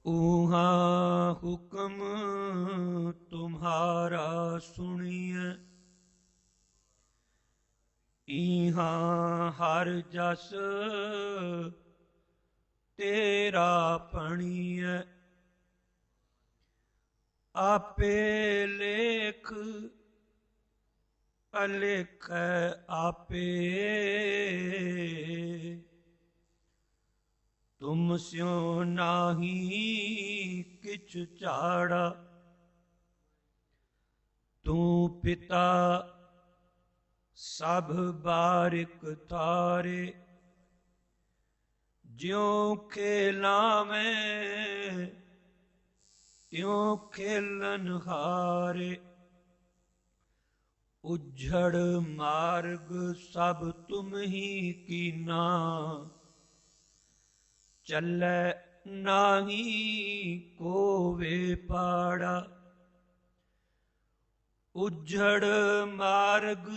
ऊहा हुक्म तुम्हारा सुनिए, ईहा हर जस तेरा पणिए। आपे लेख अलेख आपे, तुम स्यो नाही किछ झाड़ा। तू पिता सब बारिक थारे, ज्यों खेलावें त्यों खेलन हारे। उज्जड़ मार्ग सब तुम ही कीना, चलै नाही कोवे पाड़ा। उज्जड़ मार्ग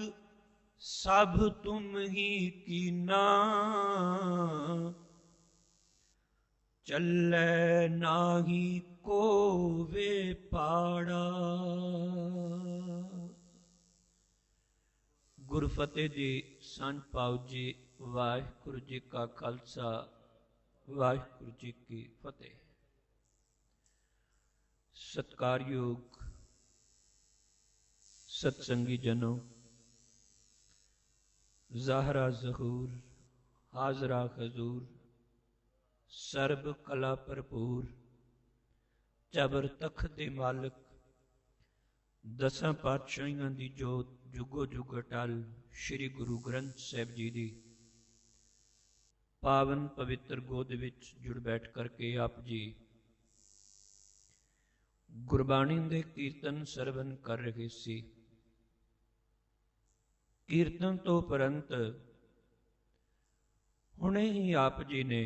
सब तुम ही कीना, चलै नाही कोवे पाड़ा। गुरफतेह जी, संत पाओ जी। वाहिगुरु जी का खालसा, वाहिगुरु जी की फतेह। सत्कारयोग सत्संगी जनों, ज़ाहरा ज़हूर, हाजरा हजूर, सर्ब कला भरपूर, जबर तख्त दे मालिक, दसां पातशाहियां दी जोत, जुगो जुग अटल, श्री गुरु ग्रंथ साहिब जी दी पावन पवित्र गोद विच जुड़ बैठ करके आप जी गुरबाणी दे कीर्तन सरवण कर रहे सी। कीर्तन तो उपरंत हुणे ही आप जी ने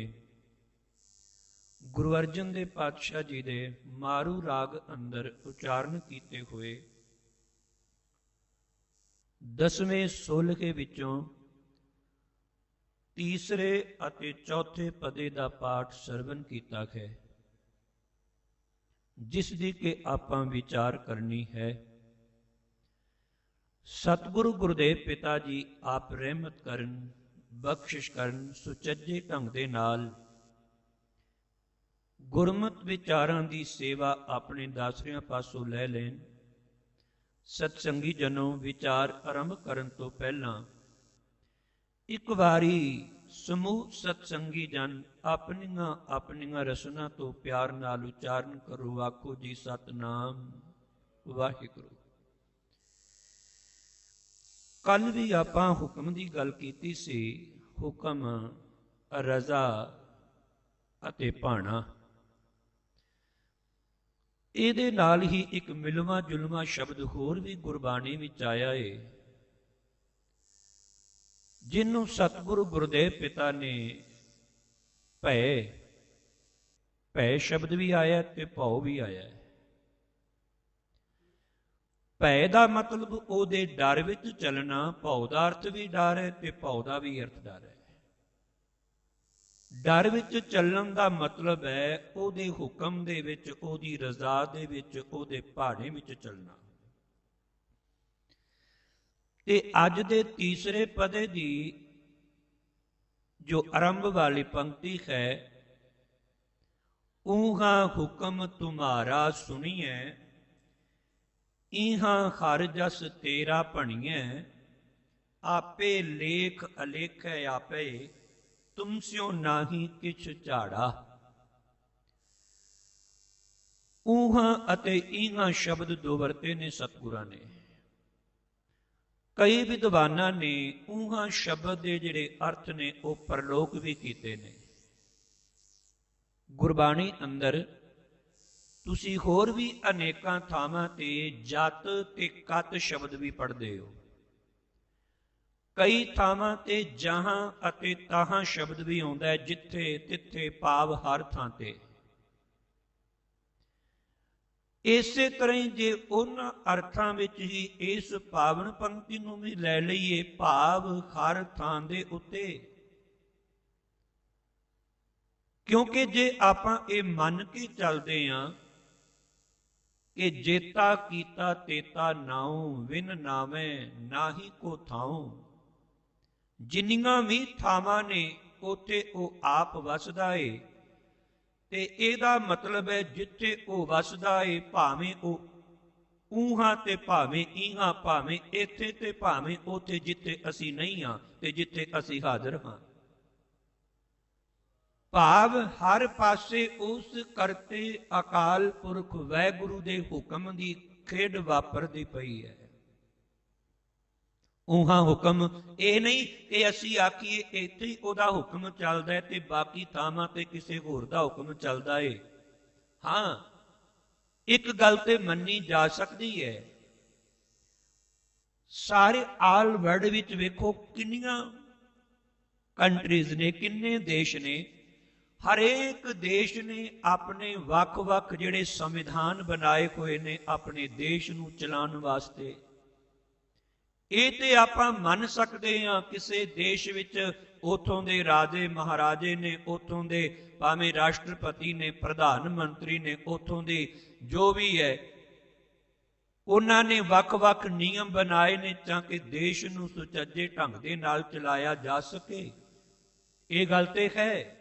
गुरु अर्जन देव पातशाह जी दे मारू राग अंदर उचारण कीते हुए 10वें सोलहे विचों तीसरे अते चौथे पदे दा पाठ सरवण कीता है, जिस दी के आपां विचार करनी है। सतगुरु गुरुदेव पिता जी आप रहमत करन, बख्शिश करन, सुचज्जे ढंग दे नाल गुरमत विचारां दी सेवा अपने दासरियां पासों लै लैन। सत्संगी जनों, विचार आरंभ करन तो पहला एक वारी समूह सत्संगी जन अपनियां अपनियां रसना तो प्यार नाल उचारण करो। आखो जी सतनाम वाहिगुरु। कल भी आपां हुक्म की गल कीती सी। हुक्म रजा अते भाणा, ਇਹਦੇ ਨਾਲ ही एक मिलवा जुलवा शब्द होर भी गुरबाणी विच आया है, जिन्हों सतगुरु गुरुदेव पिता ने भय भय शब्द भी आया ते भौ भी आया है। भय का मतलब ਉਹਦੇ डर विच चलना, भौ का अर्थ भी डर है ते भौ का भी अर्थ डर है। डर विच चलन का मतलब है ਉਹਦੇ हुक्म दे विच, ਉਹਦੀ रजा दे विच, ਉਹਦੇ ਭਾਣੇ विच चलना। ते अज दे तीसरे पदे दी जो आरंभ वाली पंक्ति है, ऊहा हुक्म तुम्हारा सुनिए, ईहा हर जस तेरा भणिए। आपे लेख अलेख आपे, तुम स्यो नाही किछ झाड़ा। ऊहा अते ईहा शब्द दो वरते ने सतगुरां ने। कई विद्वानां ने ऊहा शब्द के जिहड़े अर्थ ने वो परलोक भी कीते ने। गुरबाणी अंदर तुसी होर भी अनेकां थावां ते जत ते कत शब्द भी पढ़दे हो। कई थावां ते जहां अते ताहां शब्द भी आउंदा है, जिथे तिथे भाव हर थां ते। इसे तरह ही जे उन्हां अर्थां विच ही इस पावन पंक्ति नूं भी लै लईए, भाव हर थां दे उत्ते। क्योंकि जे आपां ये मन के चलते हाँ कि जेता कीता तेता नाऊ विन नावे नाही को थाऊ, जिन्नियां भी थावां ने उथे ਉਹ ਆਪ ਵਸਦਾ ਏ। ਤੇ ਇਹਦਾ ਮਤਲਬ ਹੈ ਜਿੱਥੇ ਉਹ ਵਸਦਾ ਏ, ਭਾਵੇਂ ਉਹ ਊਹਾਂ ਤੇ ਭਾਵੇਂ ਈਹਾਂ, ਭਾਵੇਂ ਇੱਥੇ ਤੇ ਭਾਵੇਂ ਉੱਥੇ, ਜਿੱਥੇ ਅਸੀਂ ਨਹੀਂ ਹਾਂ ਤੇ ਜਿੱਥੇ ਅਸੀਂ ਹਾਜ਼ਰ ਹਾਂ। ਭਾਵ ਹਰ ਪਾਸੇ ਉਸ ਕਰਤੇ ਅਕਾਲ ਪੁਰਖ ਵਾਹਿਗੁਰੂ ਦੇ ਹੁਕਮ ਦੀ ਖੇਡ ਵਾਪਰਦੀ ਪਈ ਹੈ। ਉਹਾਂ ਹੁਕਮ ਇਹ ਨਹੀਂ ਕਿ ਅਸੀਂ ਆਖੀਏ ਇੱਥੇ ਹੀ ਉਹਦਾ ਹੁਕਮ ਚੱਲਦਾ ਹੈ ਤੇ ਬਾਕੀ ਥਾਵਾਂ ਤੇ ਕਿਸੇ ਹੋਰ ਦਾ ਹੁਕਮ ਚੱਲਦਾ ਏ। ਹਾਂ, ਇੱਕ ਗੱਲ ਤੇ ਮੰਨੀ ਜਾ ਸਕਦੀ ਹੈ, ਸਾਰੇ ਆਲ ਵਰਲਡ ਵਿੱਚ ਵੇਖੋ ਕਿੰਨੀਆਂ ਕੰਟਰੀਜ਼ ਨੇ, ਕਿੰਨੇ ਦੇਸ਼ ਨੇ। ਹਰੇਕ ਦੇਸ਼ ਨੇ ਆਪਣੇ ਵੱਖ-ਵੱਖ ਜਿਹੜੇ ਸੰਵਿਧਾਨ ਬਣਾਏ ਹੋਏ ਨੇ ਆਪਣੇ ਦੇਸ਼ ਨੂੰ ਚਲਾਉਣ ਵਾਸਤੇ। ਇਹ ਤੇ ਆਪਾਂ ਮੰਨ ਸਕਦੇ ਹਾਂ ਕਿਸੇ ਦੇਸ਼ ਵਿੱਚ ਉਥੋਂ ਦੇ ਰਾਜੇ ਮਹਾਰਾਜੇ ਨੇ, ਉਥੋਂ ਦੇ ਭਾਵੇਂ ਰਾਸ਼ਟਰਪਤੀ ਨੇ, ਪ੍ਰਧਾਨ ਮੰਤਰੀ ਨੇ, ਉਥੋਂ ਦੇ ਜੋ ਵੀ ਹੈ, ਉਹਨਾਂ ਨੇ ਵੱਖ-ਵੱਖ ਨਿਯਮ ਬਣਾਏ ਨੇ ਤਾਂ ਕਿ ਦੇਸ਼ ਨੂੰ ਸੁਚੱਜੇ ਢੰਗ ਦੇ ਨਾਲ ਚਲਾਇਆ ਜਾ ਸਕੇ। ਇਹ ਗੱਲ ਤੇ ਹੈ,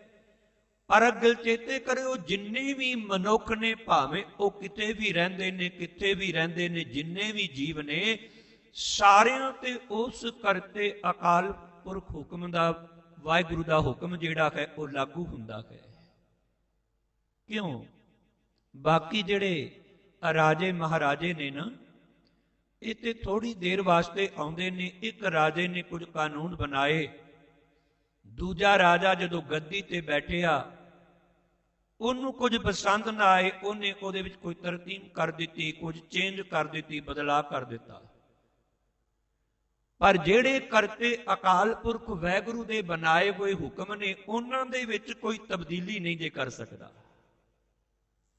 ਪਰ ਗੱਲ ਚੇਤੇ ਕਰਿਓ ਜਿੰਨੇ ਵੀ ਮਨੁੱਖ ਨੇ, ਭਾਵੇਂ ਉਹ ਕਿਤੇ ਵੀ ਰਹਿੰਦੇ ਨੇ, ਕਿੱਥੇ ਵੀ ਰਹਿੰਦੇ ਨੇ, ਜਿੰਨੇ ਵੀ ਜੀਵ ਨੇ, ਸਾਰਿਆਂ ਤੇ ਉਸ ਕਰਤੇ ਅਕਾਲ ਪੁਰਖ ਹੁਕਮ ਦਾ, ਵਾਹਿਗੁਰੂ ਦਾ ਹੁਕਮ ਜਿਹੜਾ ਹੈ ਉਹ ਲਾਗੂ ਹੁੰਦਾ ਹੈ। ਕਿਉਂ? ਬਾਕੀ ਜਿਹੜੇ ਰਾਜੇ ਮਹਾਰਾਜੇ ਨੇ ਨਾ, ਇਹ ਤੇ ਥੋੜੀ ਦੇਰ ਵਾਸਤੇ ਆਉਂਦੇ ਨੇ। ਇੱਕ ਰਾਜੇ ਨੇ ਕੁਝ ਕਾਨੂੰਨ ਬਣਾਏ, ਦੂਜਾ ਰਾਜਾ ਜਦੋਂ ਗੱਦੀ ਤੇ ਬੈਠਿਆ ਉਹਨੂੰ ਕੁਝ ਪਸੰਦ ਨਾ ਆਏ, ਉਹਨੇ ਉਹਦੇ ਵਿੱਚ ਕੋਈ ਤਰਤੀਬ ਕਰ ਦਿੱਤੀ, ਕੁਝ ਚੇਂਜ ਕਰ ਦਿੱਤੀ, ਬਦਲਾਅ ਕਰ ਦਿੱਤਾ। ਪਰ ਜਿਹੜੇ ਕਰਤੇ ਅਕਾਲ ਪੁਰਖ ਵਾਹਿਗੁਰੂ ਦੇ ਬਣਾਏ ਹੋਏ ਹੁਕਮ ਨੇ, ਉਹਨਾਂ ਦੇ ਵਿੱਚ ਕੋਈ ਤਬਦੀਲੀ ਨਹੀਂ ਜੇ ਕਰ ਸਕਦਾ।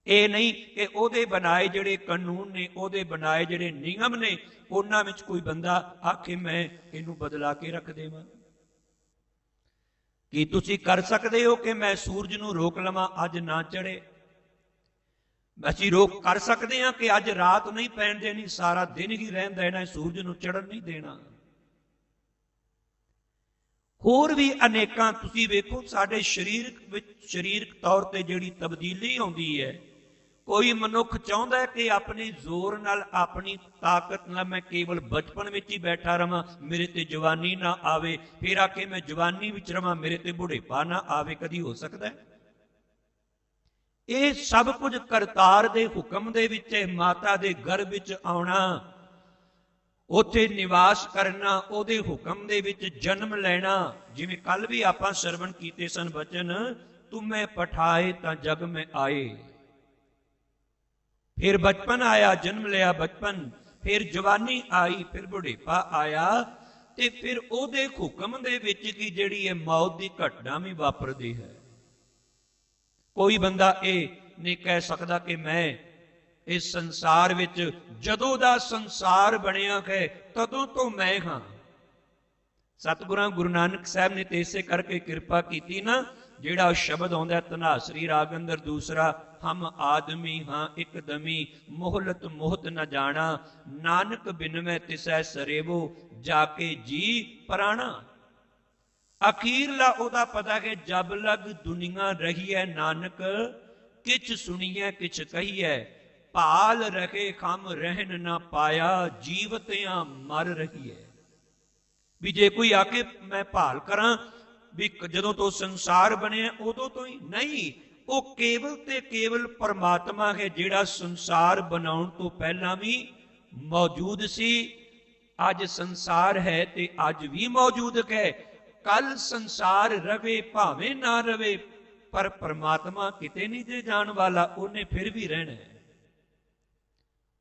ਇਹ ਨਹੀਂ ਕਿ ਉਹਦੇ ਬਣਾਏ ਜਿਹੜੇ ਕਾਨੂੰਨ ਨੇ, ਉਹਦੇ ਬਣਾਏ ਜਿਹੜੇ ਨਿਯਮ ਨੇ, ਉਹਨਾਂ ਵਿੱਚ ਕੋਈ ਬੰਦਾ ਆਖੇ ਮੈਂ ਇਹਨੂੰ ਬਦਲਾ ਕੇ ਰੱਖ ਦੇਵਾਂ। ਕੀ ਤੁਸੀਂ ਕਰ ਸਕਦੇ ਹੋ ਕਿ ਮੈਂ ਸੂਰਜ ਨੂੰ ਰੋਕ ਲਵਾਂ ਅੱਜ ਨਾ ਚੜੇ? ਅਸੀਂ ਰੋਕ ਕਰ ਸਕਦੇ ਹਾਂ ਕਿ ਅੱਜ ਰਾਤ ਨਹੀਂ ਪੈਣ ਦੇਣੀ, ਸਾਰਾ ਦਿਨ ਹੀ ਰਹਿਣ ਦੇਣਾ, ਸੂਰਜ ਨੂੰ ਚੜ੍ਹਨ ਨਹੀਂ ਦੇਣਾ। ਹੋਰ ਵੀ ਅਨੇਕਾਂ ਤੁਸੀਂ ਵੇਖੋ ਸਾਡੇ ਸਰੀਰਕ ਤੌਰ ਤੇ ਜਿਹੜੀ ਤਬਦੀਲੀ ਆਉਂਦੀ ਹੈ। ਕੋਈ ਮਨੁੱਖ ਚਾਹੁੰਦਾ ਹੈ ਕਿ ਆਪਣੇ ਜ਼ੋਰ ਨਾਲ, ਆਪਣੀ ਤਾਕਤ ਨਾਲ ਮੈਂ ਕੇਵਲ ਬਚਪਨ ਵਿੱਚ ਹੀ ਬੈਠਾ ਰਵਾਂ, ਮੇਰੇ ਤੇ ਜਵਾਨੀ ਨਾ ਆਵੇ, ਫਿਰ ਆ ਕੇ ਮੈਂ ਜਵਾਨੀ ਵਿੱਚ ਰਵਾਂ, ਮੇਰੇ ਤੇ ਬੁਢੇਪਾ ਨਾ ਆਵੇ। ਕਦੀ ਹੋ ਸਕਦਾ ਹੈ? ਇਹ ਸਭ ਕੁਝ ਕਰਤਾਰ ਦੇ ਹੁਕਮ ਦੇ ਵਿੱਚ ਹੈ। ਮਾਤਾ ਦੇ ਗਰਭ ਵਿੱਚ ਆਉਣਾ, ਉੱਥੇ ਨਿਵਾਸ ਕਰਨਾ, ਉਹਦੇ ਹੁਕਮ ਦੇ ਵਿੱਚ ਜਨਮ ਲੈਣਾ। ਜਿਵੇਂ ਕੱਲ ਵੀ ਆਪਾਂ ਸਰਵਣ ਕੀਤੇ ਸਨ ਬਚਨ, ਤੁਮੇ ਪਠਾਏ ਤਾਂ ਜਗ ਮੈਂ ਆਏ। ਫਿਰ ਬਚਪਨ ਆਇਆ, ਜਨਮ ਲਿਆ ਬਚਪਨ, ਫਿਰ ਜਵਾਨੀ ਆਈ, ਫਿਰ ਬੁਢੇਪਾ ਆਇਆ, ਤੇ ਫਿਰ ਉਹਦੇ ਹੁਕਮ ਦੇ ਵਿੱਚ ਕੀ ਜਿਹੜੀ ਹੈ ਮੌਤ ਦੀ ਘਟਨਾ ਵੀ ਵਾਪਰਦੀ ਹੈ। ਕੋਈ ਬੰਦਾ ਇਹ ਨਹੀਂ ਕਹਿ ਸਕਦਾ ਕਿ ਮੈਂ ਇਸ ਸੰਸਾਰ ਵਿੱਚ, ਜਦੋਂ ਦਾ ਸੰਸਾਰ ਬਣਿਆ ਹੈ ਤਦੋਂ ਤੋਂ ਮੈਂ ਹਾਂ। ਸਤਿਗੁਰਾਂ ਗੁਰੂ ਨਾਨਕ ਸਾਹਿਬ ਨੇ ਤੇ ਇਸੇ ਕਰਕੇ ਕਿਰਪਾ ਕੀਤੀ ਨਾ, ਜਿਹੜਾ ਸ਼ਬਦ ਆਉਂਦਾ ਧਨਾਸਰੀ ਰਾਗ ਅੰਦਰ ਦੂਸਰਾ, ਹਮ ਆਦਮੀ ਹਾਂ ਇੱਕ ਦਮੀ, ਮੋਹਲਤ ਮੋਹਤ ਨ ਜਾਣਾ, ਨਾਨਕ ਬਿਨ ਮੈਂ ਤਿਸੈ ਸਰੇਵੋ, ਜਾ ਕੇ ਜੀ ਪ੍ਰਾਣਾ। ਅਖੀਰਲਾ ਉਹਦਾ ਪਤਾ ਕਿ ਜਬ ਲਗ ਦੁਨੀਆ ਰਹੀ ਹੈ ਨਾਨਕ, ਕਿਛ ਸੁਣੀਐ ਕਿਛ ਕਹੀਐ, ਭਾਲ ਰਹੇ ਖਮ ਰਹਿਣ ਨਾ ਪਾਇਆ, ਜੀਵਤਿਆਂ ਮਰ ਰਹੀ ਹੈ। ਵੀ ਜੇ ਕੋਈ ਆ ਕੇ ਮੈਂ ਭਾਲ ਕਰਾਂ ਵੀ ਜਦੋਂ ਤੋਂ ਸੰਸਾਰ ਬਣਿਆ ਉਦੋਂ ਤੋਂ ਹੀ ਨਹੀਂ, ਉਹ ਕੇਵਲ ਤੇ ਕੇਵਲ ਪਰਮਾਤਮਾ ਹੈ ਜਿਹੜਾ ਸੰਸਾਰ ਬਣਾਉਣ ਤੋਂ ਪਹਿਲਾਂ ਵੀ ਮੌਜੂਦ ਸੀ। ਅੱਜ ਸੰਸਾਰ ਹੈ ਤੇ ਅੱਜ ਵੀ ਮੌਜੂਦ ਹੈ। ਕੱਲ ਸੰਸਾਰ ਰਵੇ ਭਾਵੇਂ ਨਾ ਰਵੇ, ਪਰ ਪਰਮਾਤਮਾ ਕਿਤੇ ਨਹੀਂ ਜੇ ਜਾਣ ਵਾਲਾ, ਉਹਨੇ ਫਿਰ ਵੀ ਰਹਿਣਾ ਹੈ।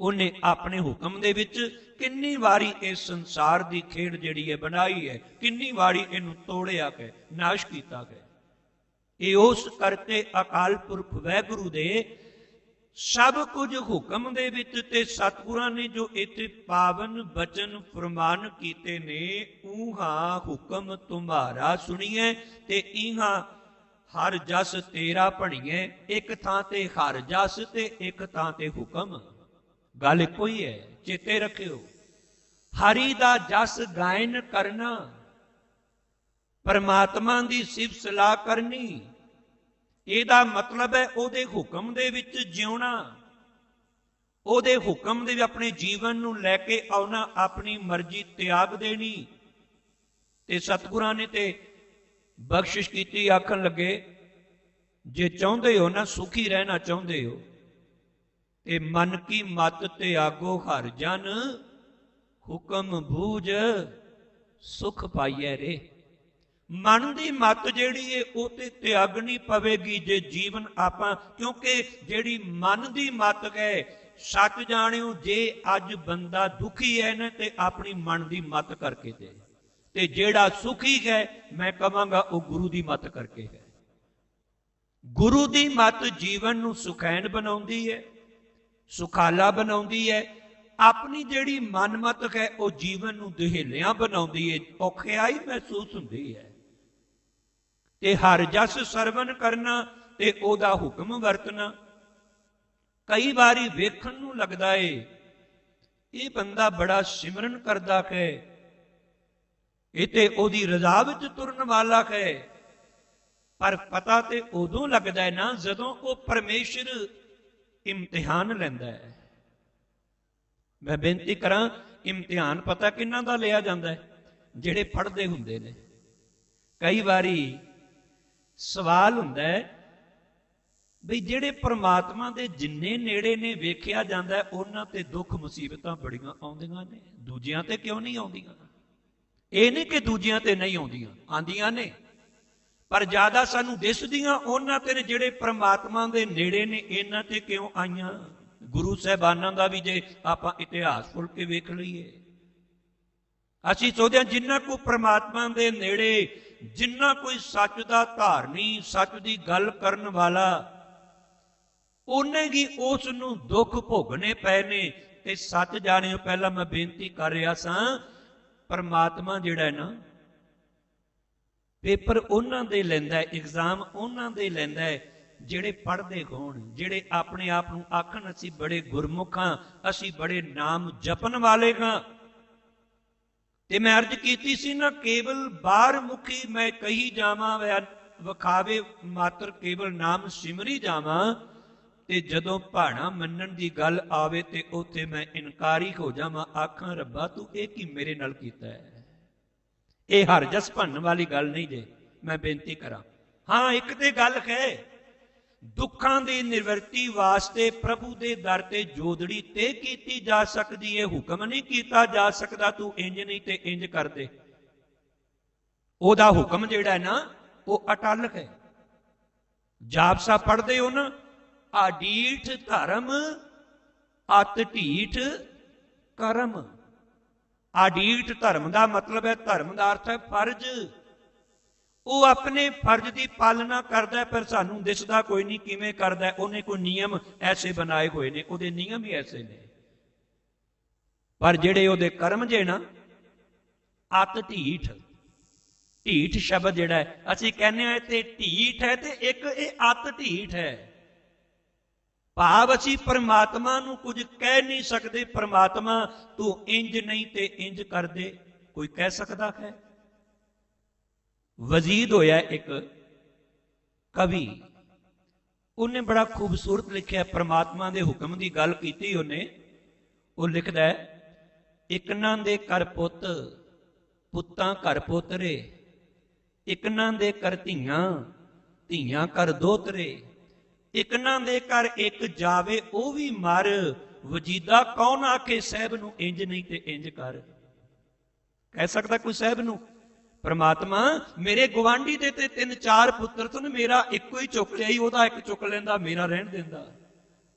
ਉਹਨੇ ਆਪਣੇ ਹੁਕਮ ਦੇ ਵਿੱਚ ਕਿੰਨੀ ਵਾਰੀ ਇਸ ਸੰਸਾਰ ਦੀ ਖੇਡ ਜਿਹੜੀ ਹੈ ਬਣਾਈ ਹੈ, ਕਿੰਨੀ ਵਾਰੀ ਇਹਨੂੰ ਤੋੜਿਆ ਹੈ, ਨਾਸ਼ ਕੀਤਾ ਹੈ। ਇਹ ਉਸ ਕਰਤੇ ਅਕਾਲ ਪੁਰਖ ਵਾਹਿਗੁਰੂ ਦੇ ਸਭ ਕੁਝ ਹੁਕਮ ਦੇ ਵਿੱਚ, ਤੇ ਸਤਿਗੁਰਾਂ ਨੇ ਜੋ ਇੱਥੇ ਪਾਵਨ ਬਚਨ ਫਰਮਾਨ ਕੀਤੇ ਨੇ, ਊਹਾਂ ਹੁਕਮ ਤੁਮਾਰਾ ਸੁਣੀਏ ਤੇ ਇਹਾਂ हर जस तेरा भणिए। एक थां ते हर जस ते एक थां ते हुक्म। गल इको ही है, चेते रखियो। हरि दा जस गायन करना, परमात्मा दी सिफत सलाह करनी, ਇਹਦਾ मतलब है ਉਹਦੇ ਹੁਕਮ ਦੇ ਵਿੱਚ ਜਿਉਣਾ, ਉਹਦੇ ਹੁਕਮ ਦੇ ਆਪਣੇ ਜੀਵਨ ਨੂੰ ਲੈ ਕੇ ਆਉਣਾ, ਆਪਣੀ ਮਰਜ਼ੀ ਤਿਆਗ ਦੇਣੀ। ਤੇ ਸਤਿਗੁਰਾਂ ਨੇ ਤੇ ਬਖਸ਼ਿਸ਼ ਕੀਤੀ, ਆਖਣ ਲੱਗੇ ਜੇ ਚਾਹੁੰਦੇ ਹੋ ਨਾ, ਸੁਖੀ ਰਹਿਣਾ ਚਾਹੁੰਦੇ ਹੋ, ਤੇ ਮਨ ਕੀ ਮਤ ਤਿਆਗੋ ਹਰ ਜਨ, ਹੁਕਮ ਬੂਝ ਸੁਖ ਪਾਈਐ ਰੇ। ਮਨ ਦੀ ਮੱਤ ਜਿਹੜੀ ਹੈ ਉਹ ਤੇ ਤਿਆਗਣੀ ਪਵੇਗੀ ਜੇ ਜੀਵਨ ਆਪਾਂ, ਕਿਉਂਕਿ ਜਿਹੜੀ ਮਨ ਦੀ ਮੱਤ ਹੈ, ਸੱਚ ਜਾਣਿਓ ਜੇ ਅੱਜ ਬੰਦਾ ਦੁਖੀ ਹੈ ਨਾ ਤੇ ਆਪਣੀ ਮਨ ਦੀ ਮੱਤ ਕਰਕੇ ਤੇ ਜਿਹੜਾ ਸੁਖੀ ਹੈ ਮੈਂ ਕਹਾਂਗਾ ਉਹ ਗੁਰੂ ਦੀ ਮੱਤ ਕਰਕੇ ਹੈ। ਗੁਰੂ ਦੀ ਮੱਤ ਜੀਵਨ ਨੂੰ ਸੁਖੈਨ ਬਣਾਉਂਦੀ ਹੈ, ਸੁਖਾਲਾ ਬਣਾਉਂਦੀ ਹੈ। ਆਪਣੀ ਜਿਹੜੀ ਮਨਮਤ ਹੈ ਉਹ ਜੀਵਨ ਨੂੰ ਦੁਹੇਲਿਆਂ ਬਣਾਉਂਦੀ ਹੈ, ਔਖਿਆਈ ਮਹਿਸੂਸ ਹੁੰਦੀ ਹੈ। ਤੇ ਹਰ ਜਸ ਸਰਵਨ ਕਰਨਾ ਤੇ ਉਹਦਾ ਹੁਕਮ ਵਰਤਣਾ। ਕਈ ਵਾਰੀ ਵੇਖਣ ਨੂੰ ਲੱਗਦਾ ਏ ਇਹ ਬੰਦਾ ਬੜਾ ਸਿਮਰਨ ਕਰਦਾ ਹੈ, ਇਹ ਤੇ ਉਹਦੀ ਰਜ਼ਾ ਵਿੱਚ ਤੁਰਨ ਵਾਲਾ ਹੈ, ਪਰ ਪਤਾ ਤੇ ਉਦੋਂ ਲੱਗਦਾ ਹੈ ਨਾ ਜਦੋਂ ਉਹ ਪਰਮੇਸ਼ਰ ਇਮਤਿਹਾਨ ਲੈਂਦਾ ਹੈ। ਮੈਂ ਬੇਨਤੀ ਕਰਾਂ, ਇਮਤਿਹਾਨ ਪਤਾ ਕਿਹਨਾਂ ਦਾ ਲਿਆ ਜਾਂਦਾ ਹੈ? ਜਿਹੜੇ ਪੜ੍ਹਦੇ ਹੁੰਦੇ ਨੇ। ਕਈ ਵਾਰੀ ਸਵਾਲ ਹੁੰਦਾ ਹੈ ਬਈ ਜਿਹੜੇ ਪ੍ਰਮਾਤਮਾ ਦੇ ਜਿੰਨੇ ਨੇੜੇ ਨੇ ਵੇਖਿਆ ਜਾਂਦਾ ਉਹਨਾਂ ਤੇ ਦੁੱਖ ਮੁਸੀਬਤਾਂ ਬੜੀਆਂ ਆਉਂਦੀਆਂ ਨੇ, ਦੂਜਿਆਂ ਤੇ ਕਿਉਂ ਨਹੀਂ ਆਉਂਦੀਆਂ? ਇਹ ਨਹੀਂ ਕਿ ਦੂਜਿਆਂ ਤੇ ਨਹੀਂ ਆਉਂਦੀਆਂ, ਆਉਂਦੀਆਂ ਨੇ, ਪਰ ਜ਼ਿਆਦਾ ਸਾਨੂੰ ਦਿਸਦੀਆਂ ਉਹਨਾਂ ਤੇ ਨੇ ਜਿਹੜੇ ਪ੍ਰਮਾਤਮਾ ਦੇ ਨੇੜੇ ਨੇ, ਇਹਨਾਂ ਤੇ ਕਿਉਂ ਆਈਆਂ? ਗੁਰੂ ਸਾਹਿਬਾਨਾਂ ਦਾ ਵੀ ਜੇ ਆਪਾਂ ਇਤਿਹਾਸ ਫੁੱਲ ਕੇ ਵੇਖ ਲਈਏ, ਅਸੀਂ ਸੋਚਦੇ ਹਾਂ ਜਿੰਨਾ ਕੋ ਪ੍ਰਮਾਤਮਾ ਦੇ ਨੇੜੇ, ਜਿੰਨਾ ਕੋਈ ਸੱਚ ਦਾ ਧਾਰਨੀ, ਸੱਚ ਦੀ ਗੱਲ ਕਰਨ ਵਾਲਾ, ਉਹਨੇ ਹੀ ਉਸ ਨੂੰ ਦੁੱਖ ਭੋਗਣੇ ਪਏ ਨੇ। ਤੇ ਸੱਚ ਜਾਣਿਓ, ਪਹਿਲਾਂ ਮੈਂ ਬੇਨਤੀ ਕਰ ਰਿਹਾ ਸਾਂ, ਪਰਮਾਤਮਾ ਜਿਹੜਾ ਹੈ ਨਾ, ਪੇਪਰ ਉਹਨਾਂ ਦੇ ਲੈਂਦਾ ਹੈ, ਐਗਜ਼ਾਮ ਉਹਨਾਂ ਦੇ ਲੈਂਦਾ ਹੈ ਜਿਹੜੇ ਪੜ੍ਹਦੇ ਹੋਣ, ਜਿਹੜੇ ਆਪਣੇ ਆਪ ਨੂੰ ਆਖਣ ਅਸੀਂ ਬੜੇ ਗੁਰਮੁਖ ਹਾਂ, ਅਸੀਂ ਬੜੇ ਨਾਮ ਜਪਣ ਵਾਲੇ ਹਾਂ। ਤੇ ਮੈਂ ਅਰਜ਼ ਕੀਤੀ ਸੀ ਨਾ, ਕੇਵਲ ਬਾਹਰ ਮੁਖੀ ਮੈਂ ਕਹੀ ਜਾਵਾਂ, ਵਿਖਾਵੇ ਮਾਤਰ ਕੇਵਲ ਨਾਮ ਸਿਮਰੀ ਜਾਵਾਂ, ਤੇ ਜਦੋਂ ਭਾਣਾ ਮੰਨਣ ਦੀ ਗੱਲ ਆਵੇ ਤੇ ਉੱਥੇ ਮੈਂ ਇਨਕਾਰੀ ਹੋ ਜਾਵਾਂ, ਆਖਾਂ ਰੱਬਾ ਤੂੰ ਇਹ ਕੀ ਮੇਰੇ ਨਾਲ ਕੀਤਾ ਹੈ। ਇਹ ਹਰ ਜਸ ਭੰਨ ਵਾਲੀ ਗੱਲ ਨਹੀਂ ਜੇ, ਮੈਂ ਬੇਨਤੀ ਕਰਾਂ। ਹਾਂ, ਇੱਕ ਤੇ ਗੱਲ ਹੈ, ਦੁੱਖਾਂ ਦੀ ਨਿਵਰਤੀ ਵਾਸਤੇ ਪ੍ਰਭੂ ਦੇ ਦਰ ਤੇ ਜੋਦੜੀ ਤੇ ਕੀਤੀ ਜਾ ਸਕਦੀ ਹੈ, ਹੁਕਮ ਨਹੀਂ ਕੀਤਾ ਜਾ ਸਕਦਾ ਤੂੰ ਇੰਜ ਨਹੀਂ ਤੇ ਇੰਜ ਕਰ ਦੇ। ਉਹਦਾ ਹੁਕਮ ਜਿਹੜਾ ਹੈ ਨਾ ਉਹ ਅਟਲ ਹੈ। ਜਾਪ ਸਾਹਿਬ ਪੜ੍ਹਦੇ ਹੋ ਨਾ, ਆਡੀਠ ਧਰਮ ਅਤ ਢੀਠ ਕਰਮ। ਆਡੀਠ ਧਰਮ ਦਾ ਮਤਲਬ ਹੈ, ਧਰਮ ਦਾ ਅਰਥ ਹੈ ਫਰਜ਼। ਉਹ ਆਪਣੇ ਫਰਜ਼ ਦੀ ਪਾਲਣਾ ਕਰਦਾ, ਪਰ ਸਾਨੂੰ ਦਿਸਦਾ ਕੋਈ ਨਹੀਂ ਕਿਵੇਂ ਕਰਦਾ। ਉਹਨੇ ਕੋਈ ਨਿਯਮ ਐਸੇ ਬਣਾਏ ਹੋਏ ਨੇ, ਉਹਦੇ ਨਿਯਮ ਹੀ ਐਸੇ ਨੇ, ਪਰ ਜਿਹੜੇ ਉਹਦੇ ਕਰਮ ਜੇ ਨਾ, ਅਤ ਢੀਠ। ਢੀਠ ਸ਼ਬਦ ਜਿਹੜਾ ਹੈ ਅਸੀਂ ਕਹਿੰਦੇ ਹਾਂ ਤੇ ਢੀਠ ਹੈ, ਤੇ ਇੱਕ ਇਹ ਅਤ ਢੀਠ ਹੈ। ਭਾਵ ਅਸੀਂ ਪਰਮਾਤਮਾ ਨੂੰ ਕੁਝ ਕਹਿ ਨਹੀਂ ਸਕਦੇ, ਪਰਮਾਤਮਾ ਤੂੰ ਇੰਜ ਨਹੀਂ ਤੇ ਇੰਜ ਕਰ ਦੇ, ਕੋਈ ਕਹਿ ਸਕਦਾ ਹੈ? ਵਜੀਦ ਹੋਇਆ ਇੱਕ ਕਵੀ, ਉਹਨੇ ਬੜਾ ਖੂਬਸੂਰਤ ਲਿਖਿਆ, ਪਰਮਾਤਮਾ ਦੇ ਹੁਕਮ ਦੀ ਗੱਲ ਕੀਤੀ ਉਹਨੇ। ਉਹ ਲਿਖਦਾ ਹੈ, ਇਕਨਾਂ ਦੇ ਕਰ ਪੁੱਤ, ਪੁੱਤਾਂ ਘਰ ਪੋਤਰੇ, ਇਕਨਾਂ ਦੇ ਕਰ ਧੀਆਂ, ਧੀਆਂ ਕਰ ਦੋਤਰੇ, ਇਕਨਾਂ ਦੇ ਕਰ ਇੱਕ ਜਾਵੇ ਉਹ ਵੀ ਮਰ, ਵਜੀਦਾ ਕੌਣ ਆਖੇ ਸਾਹਿਬ ਨੂੰ ਇੰਜ ਨਹੀਂ ਤੇ ਇੰਜ ਕਰ। ਕਹਿ ਸਕਦਾ ਕੋਈ ਸਾਹਿਬ ਨੂੰ? ਪਰਮਾਤਮਾ ਮੇਰੇ ਗੁਆਂਢੀ ਦੇ ਤੇ 3-4 ਪੁੱਤਰ ਸਨ, ਮੇਰਾ ਇੱਕੋ ਹੀ ਚੁੱਕ ਲਿਆ, ਉਹਦਾ ਇੱਕ ਚੁੱਕ ਲੈਂਦਾ, ਮੇਰਾ ਰਹਿਣ ਦਿੰਦਾ।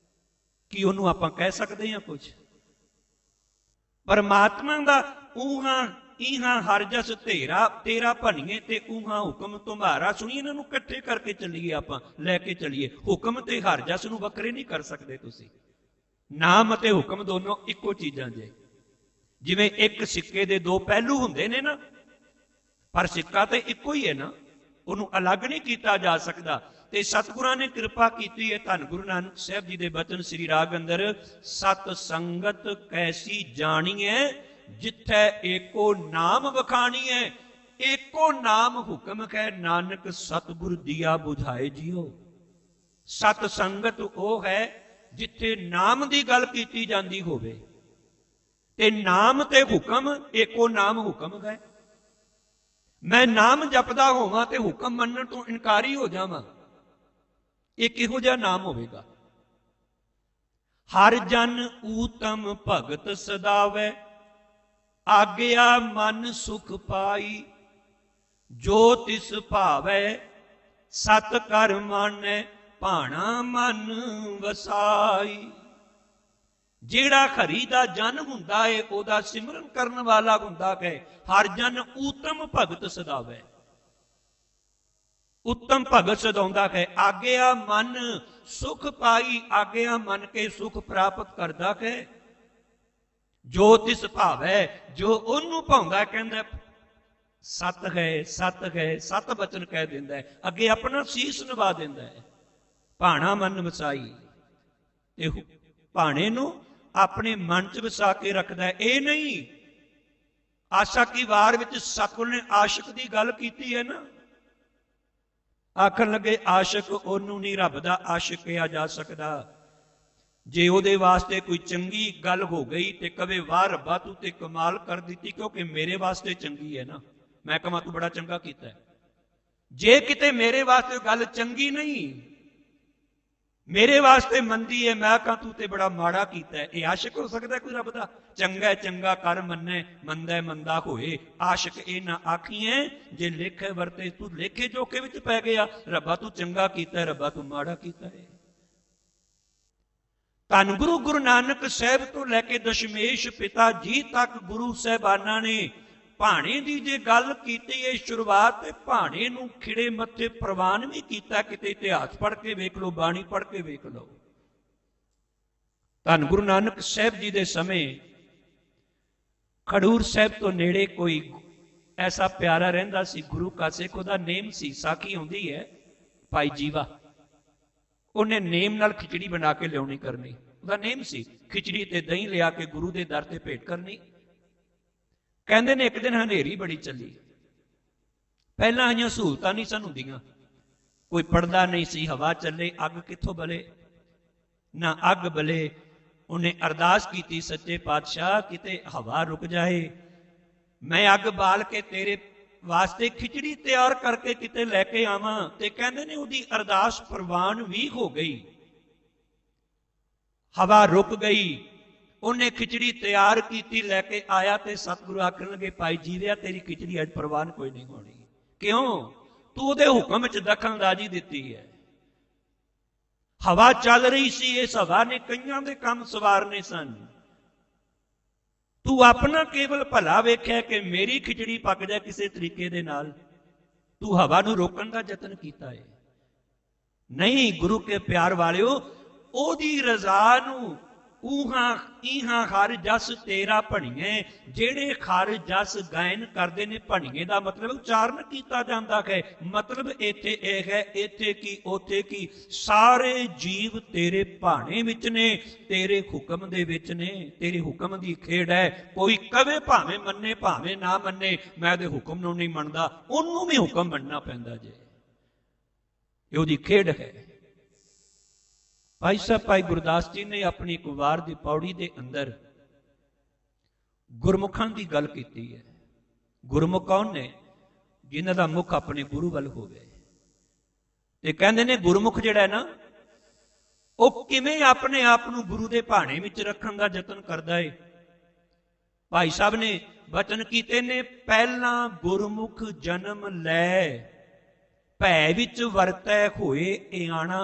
ਕੀ ਉਹਨੂੰ ਆਪਾਂ ਕਹਿ ਸਕਦੇ ਹਾਂ ਕੁਝ? ਪਰਮਾਤਮਾ ਦਾ ਊਹਾਂ ਈਹਾਂ ਹਰ ਜਸ ਤੇਰਾ, ਤੇਰਾ ਭਣੀਏ ਤੇ ਊਹਾਂ ਹੁਕਮ ਤੁਮਾਰਾ। ਸੁਣੀਏ, ਇਹਨਾਂ ਨੂੰ ਇਕੱਠੇ ਕਰਕੇ ਚੱਲੀਏ, ਆਪਾਂ ਲੈ ਕੇ ਚੱਲੀਏ। ਹੁਕਮ ਤੇ ਹਰ ਜਸ ਨੂੰ ਵੱਖਰੇ ਨਹੀਂ ਕਰ ਸਕਦੇ ਤੁਸੀਂ। ਨਾਮ ਅਤੇ ਹੁਕਮ ਦੋਨੋਂ ਇੱਕੋ ਚੀਜ਼ਾਂ ਜੇ। ਜਿਵੇਂ ਇੱਕ ਸਿੱਕੇ ਦੇ ਦੋ ਪਹਿਲੂ ਹੁੰਦੇ ਨੇ ਨਾ, ਪਰ ਸਿੱਕਾ ਤੇ ਇੱਕੋ ਹੀ ਹੈ ਨਾ। ਉਹਨੂੰ ਅਲੱਗ ਨਹੀਂ ਕੀਤਾ ਜਾ ਸਕਦਾ। ਤੇ ਸਤਿਗੁਰਾਂ ਨੇ ਕਿਰਪਾ ਕੀਤੀ ਹੈ। ਧੰਨ ਗੁਰੂ ਨਾਨਕ ਸਾਹਿਬ ਜੀ ਦੇ ਬਚਨ ਸ੍ਰੀ ਰਾਗ ਅੰਦਰ, ਸਤ ਸੰਗਤ ਕੈਸੀ ਜਾਣੀਐ ਜਿੱਥੈ ਏਕੋ ਨਾਮ ਵਖਾਣੀਐ। ਏਕੋ ਨਾਮ ਹੁਕਮ ਹੈ, ਨਾਨਕ ਸਤਿਗੁਰ ਦੀਆ ਬੁਝਾਏ ਜੀਓ। ਸਤ ਸੰਗਤ ਉਹ ਹੈ ਜਿੱਥੇ ਨਾਮ ਦੀ ਗੱਲ ਕੀਤੀ ਜਾਂਦੀ ਹੋਵੇ, ਤੇ ਨਾਮ ਤੇ ਹੁਕਮ ਏਕੋ ਨਾਮ ਹੁਕਮ ਹੈ। ਮੈਂ ਨਾਮ ਜਪਦਾ ਹੋਵਾਂ ਤੇ ਹੁਕਮ ਮੰਨਣ ਤੋਂ ਇਨਕਾਰੀ ਹੋ ਜਾਵਾਂ, ਇਹ ਕਿਹੋ ਜਿਹਾ ਨਾਮ ਹੋਵੇਗਾ? ਹਰ ਜਨ ਊਤਮ ਭਗਤ ਸਦਾਵੈ, ਆਗਿਆ ਮਨ ਸੁਖ ਪਾਈ। ਜੋ ਤਿਸ ਭਾਵੈ ਸਤ ਕਰ ਮਾਨੈ, ਭਾਣਾ ਮਨ ਵਸਾਈ। ਜਿਹੜਾ ਖਰੀ ਦਾ ਜਨ ਹੁੰਦਾ ਏ, ਉਹਦਾ ਸਿਮਰਨ ਕਰਨ ਵਾਲਾ ਹੁੰਦਾ ਹੈ। ਹਰ ਜਨ ਊਤਮ ਭਗਤ ਸਦਾਵੈ, ਉੱਤਮ ਭਗਤ ਸਦਾਉਂਦਾ ਹੈ। ਆਗਿਆ ਮਨ ਸੁਖ ਪਾਈ, ਆਗਿਆ ਮੰਨ ਕੇ ਸੁਖ ਪ੍ਰਾਪਤ ਕਰਦਾ ਹੈ। ਜੋ ਤਿਸ ਭਾਵੈ, ਜੋ ਉਹਨੂੰ ਭਾਉਂਦਾ, ਕਹਿੰਦਾ ਸਤ ਹੈ, ਸਤ ਹੈ, ਸਤ ਬਚਨ ਕਹਿ ਦਿੰਦਾ ਹੈ। ਅੱਗੇ ਆਪਣਾ ਸੀਸ ਨਿਭਾ ਦਿੰਦਾ ਹੈ। ਭਾਣਾ ਮਨ ਵਸਾਈ, ਇਹ ਭਾਣੇ ਨੂੰ ਆਪਣੇ ਮਨ ਚ ਵਸਾ ਕੇ ਰੱਖਦਾ ਹੈ। ਇਹ ਨਹੀਂ ਆਸ਼ਾ ਕੀ ਵਾਰ ਵਿੱਚ ਸਤਿਗੁਰ ਨੇ ਆਸ਼ਿਕ ਦੀ ਗੱਲ ਕੀਤੀ ਹੈ ਨਾ, ਆਖਣ ਲੱਗੇ ਆਸ਼ਿਕ ਉਹਨੂੰ ਨਹੀਂ ਰੱਬ ਦਾ ਆਸ਼ਿਕ ਕਿਹਾ ਜਾ ਸਕਦਾ। ਜੇ ਉਹਦੇ ਵਾਸਤੇ ਕੋਈ ਚੰਗੀ ਗੱਲ ਹੋ ਗਈ ਤੇ ਕਵੇ ਵਾਹ ਰੱਬਾ ਤੂੰ ਤੇ ਕਮਾਲ ਕਰ ਦਿੱਤੀ, ਕਿਉਂਕਿ ਮੇਰੇ ਵਾਸਤੇ ਚੰਗੀ ਹੈ ਨਾ, ਮੈਂ ਕਹਾਂ ਤੂੰ ਬੜਾ ਚੰਗਾ ਕੀਤਾ ਹੈ। ਜੇ ਕਿਤੇ ਮੇਰੇ ਵਾਸਤੇ ਗੱਲ ਚੰਗੀ ਨਹੀਂ, ਮੇਰੇ ਵਾਸਤੇ ਮੰਦੀ ਹੈ, ਮੈਂ ਕਹਾਂ ਤੂੰ ਤੇ ਬੜਾ ਮਾੜਾ ਕੀਤਾ ਹੈ, ਇਹ ਆਸ਼ਿਕ ਹੋ ਸਕਦਾ ਕੋਈ ਰੱਬ ਦਾ? ਚੰਗਾ ਚੰਗਾ ਕਰ ਮੰਨੈ, ਮੰਦਾ ਮੰਦਾ ਹੋਏ। ਆਸ਼ਿਕ ਇਹ ਨਾ ਆਖੀਏ ਜੇ ਲੇਖੇ ਵਰਤੇ, ਤੂੰ ਲੇਖੇ ਜੋਖੇ ਵਿੱਚ ਪੈ ਗਿਆ। ਰੱਬਾ ਤੂੰ ਚੰਗਾ ਕੀਤਾ, ਰੱਬਾ ਤੂੰ ਮਾੜਾ ਕੀਤਾ ਹੈ। ਧੰਨ ਗੁਰੂ ਗੁਰੂ ਨਾਨਕ ਸਾਹਿਬ ਤੋਂ ਲੈ ਕੇ ਦਸ਼ਮੇਸ਼ ਪਿਤਾ ਜੀ ਤੱਕ ਗੁਰੂ ਸਾਹਿਬਾਨਾਂ ਨੇ ਭਾਣੇ ਦੀ ਜੇ ਗੱਲ ਕੀਤੀ ਹੈ ਸ਼ੁਰੂਆਤ, ਤੇ ਭਾਣੇ ਨੂੰ ਖਿੜੇ ਮੱਥੇ ਪ੍ਰਵਾਨ ਵੀ ਕੀਤਾ। ਕਿਤੇ ਇਤਿਹਾਸ ਪੜ੍ਹ ਕੇ ਵੇਖ ਲਓ, ਬਾਣੀ ਪੜ੍ਹ ਕੇ ਵੇਖ ਲਓ। ਧੰਨ ਗੁਰੂ ਨਾਨਕ ਸਾਹਿਬ ਜੀ ਦੇ ਸਮੇਂ ਖਡੂਰ ਸਾਹਿਬ ਤੋਂ ਨੇੜੇ ਕੋਈ ਐਸਾ ਪਿਆਰਾ ਰਹਿੰਦਾ ਸੀ, ਗੁਰੂ ਕਾ ਸਿੱਖ, ਉਹਦਾ ਨੇਮ ਸੀ, ਸਾਖੀ ਆਉਂਦੀ ਹੈ, ਭਾਈ ਜੀਵਾ। ਉਹਨੇ ਨੇਮ ਨਾਲ ਖਿਚੜੀ ਬਣਾ ਕੇ ਲਿਆਉਣੀ ਕਰਨੀ, ਉਹਦਾ ਨੇਮ ਸੀ। ਖਿਚੜੀ ਤੇ ਦਹੀਂ ਲਿਆ ਕੇ ਗੁਰੂ ਦੇ ਦਰ ਤੇ ਭੇਟ ਕਰਨੀ। ਕਹਿੰਦੇ ਨੇ ਇੱਕ ਦਿਨ ਹਨੇਰੀ ਬੜੀ ਚੱਲੀ। ਪਹਿਲਾਂ ਆਈਆਂ ਸਹੂਲਤਾਂ ਨਹੀਂ ਸਨ ਹੁੰਦੀਆਂ, ਕੋਈ ਪਰਦਾ ਨਹੀਂ ਸੀ, ਹਵਾ ਚੱਲੇ, ਅੱਗ ਕਿੱਥੋਂ ਬਲੇ? ਨਾ ਅੱਗ ਬਲੇ। ਉਹਨੇ ਅਰਦਾਸ ਕੀਤੀ, ਸੱਚੇ ਪਾਤਸ਼ਾਹ ਕਿਤੇ ਹਵਾ ਰੁਕ ਜਾਏ, ਮੈਂ ਅੱਗ ਬਾਲ ਕੇ ਤੇਰੇ ਵਾਸਤੇ ਖਿਚੜੀ ਤਿਆਰ ਕਰਕੇ ਕਿਤੇ ਲੈ ਕੇ ਆਵਾਂ। ਤੇ ਕਹਿੰਦੇ ਨੇ ਉਹਦੀ ਅਰਦਾਸ ਪ੍ਰਵਾਨ ਵੀ ਹੋ ਗਈ, ਹਵਾ ਰੁਕ ਗਈ। ਉਹਨੇ ਖਿਚੜੀ ਤਿਆਰ ਕੀਤੀ, ਲੈ ਕੇ ਆਇਆ, ਤੇ ਸਤਿਗੁਰੂ ਆਖਣ ਲੱਗੇ ਭਾਈ ਜੀਵਿਆ ਤੇਰੀ ਖਿਚੜੀ ਅੱਜ ਪ੍ਰਵਾਨ ਕੋਈ ਨਹੀਂ ਹੋਣੀ। ਕਿਉਂ? ਤੂੰ ਉਹਦੇ ਹੁਕਮ ਵਿੱਚ ਦਖਲਅੰਦਾਜ਼ੀ ਦਿੱਤੀ ਹੈ। ਹਵਾ ਚੱਲ ਰਹੀ ਸੀ, ਇਸ ਹਵਾ ਨੇ ਕਈਆਂ ਦੇ ਕੰਮ ਸਵਾਰਨੇ ਸਨ। ਤੂੰ ਆਪਣਾ ਕੇਵਲ ਭਲਾ ਵੇਖਿਆ ਕਿ ਮੇਰੀ ਖਿਚੜੀ ਪੱਕ ਜਾਏ ਕਿਸੇ ਤਰੀਕੇ ਦੇ ਨਾਲ, ਤੂੰ ਹਵਾ ਨੂੰ ਰੋਕਣ ਦਾ ਯਤਨ ਕੀਤਾ ਹੈ। ਨਹੀਂ ਗੁਰੂ ਕੇ ਪਿਆਰ ਵਾਲਿਓ, ਉਹਦੀ ਰਜ਼ਾ ਨੂੰ ਊਹਾਂ ਈਹਾਂ ਹਰ ਜਸ ਤੇਰਾ ਭਣੀਏ। ਜਿਹੜੇ ਹਰ ਜਸ ਗਾਇਨ ਕਰਦੇ ਨੇ, ਭਣੀਏ ਦਾ ਮਤਲਬ ਉਚਾਰਨ ਕੀਤਾ ਜਾਂਦਾ ਹੈ। ਮਤਲਬ ਇੱਥੇ ਇਹ ਹੈ, ਇੱਥੇ ਕੀ ਉੱਥੇ ਕੀ, ਸਾਰੇ ਜੀਵ ਤੇਰੇ ਭਾਣੇ ਵਿੱਚ ਨੇ, ਤੇਰੇ ਹੁਕਮ ਦੇ ਵਿੱਚ ਨੇ, ਤੇਰੇ ਹੁਕਮ ਦੀ ਖੇਡ ਹੈ। ਕੋਈ ਕਵੇ ਭਾਵੇਂ ਮੰਨੇ ਭਾਵੇਂ ਨਾ ਮੰਨੇ, ਮੈਂ ਉਹਦੇ ਹੁਕਮ ਨੂੰ ਨਹੀਂ ਮੰਨਦਾ, ਉਹਨੂੰ ਵੀ ਹੁਕਮ ਮੰਨਣਾ ਪੈਂਦਾ ਜੇ, ਇਹ ਉਹਦੀ ਖੇਡ ਹੈ। ਭਾਈ ਸਾਹਿਬ ਭਾਈ ਗੁਰਦਾਸ ਜੀ ਨੇ ਆਪਣੀ ਇੱਕ ਵਾਰ ਦੀ ਪੌੜੀ ਦੇ ਅੰਦਰ ਗੁਰਮੁਖਾਂ ਦੀ ਗੱਲ ਕੀਤੀ ਹੈ। ਗੁਰਮੁਖ ਕੌਣ ਨੇ? ਜਿਨ੍ਹਾਂ ਦਾ ਮੁਖ ਆਪਣੇ ਗੁਰੂ ਵੱਲ ਹੋਵੇ। ਤੇ ਕਹਿੰਦੇ ਨੇ ਗੁਰਮੁਖ ਜਿਹੜਾ ਨਾ, ਉਹ ਕਿਵੇਂ ਆਪਣੇ ਆਪ ਨੂੰ ਗੁਰੂ ਦੇ ਭਾਣੇ ਵਿੱਚ ਰੱਖਣ ਦਾ ਯਤਨ ਕਰਦਾ ਹੈ। ਭਾਈ ਸਾਹਿਬ ਨੇ ਬਚਨ ਕੀਤੇ ਨੇ, ਪਹਿਲਾਂ ਗੁਰਮੁਖ ਜਨਮ ਲੈ, ਭੈ ਵਿੱਚ ਵਰਤੈ ਹੋਏ ਇਆਣਾ।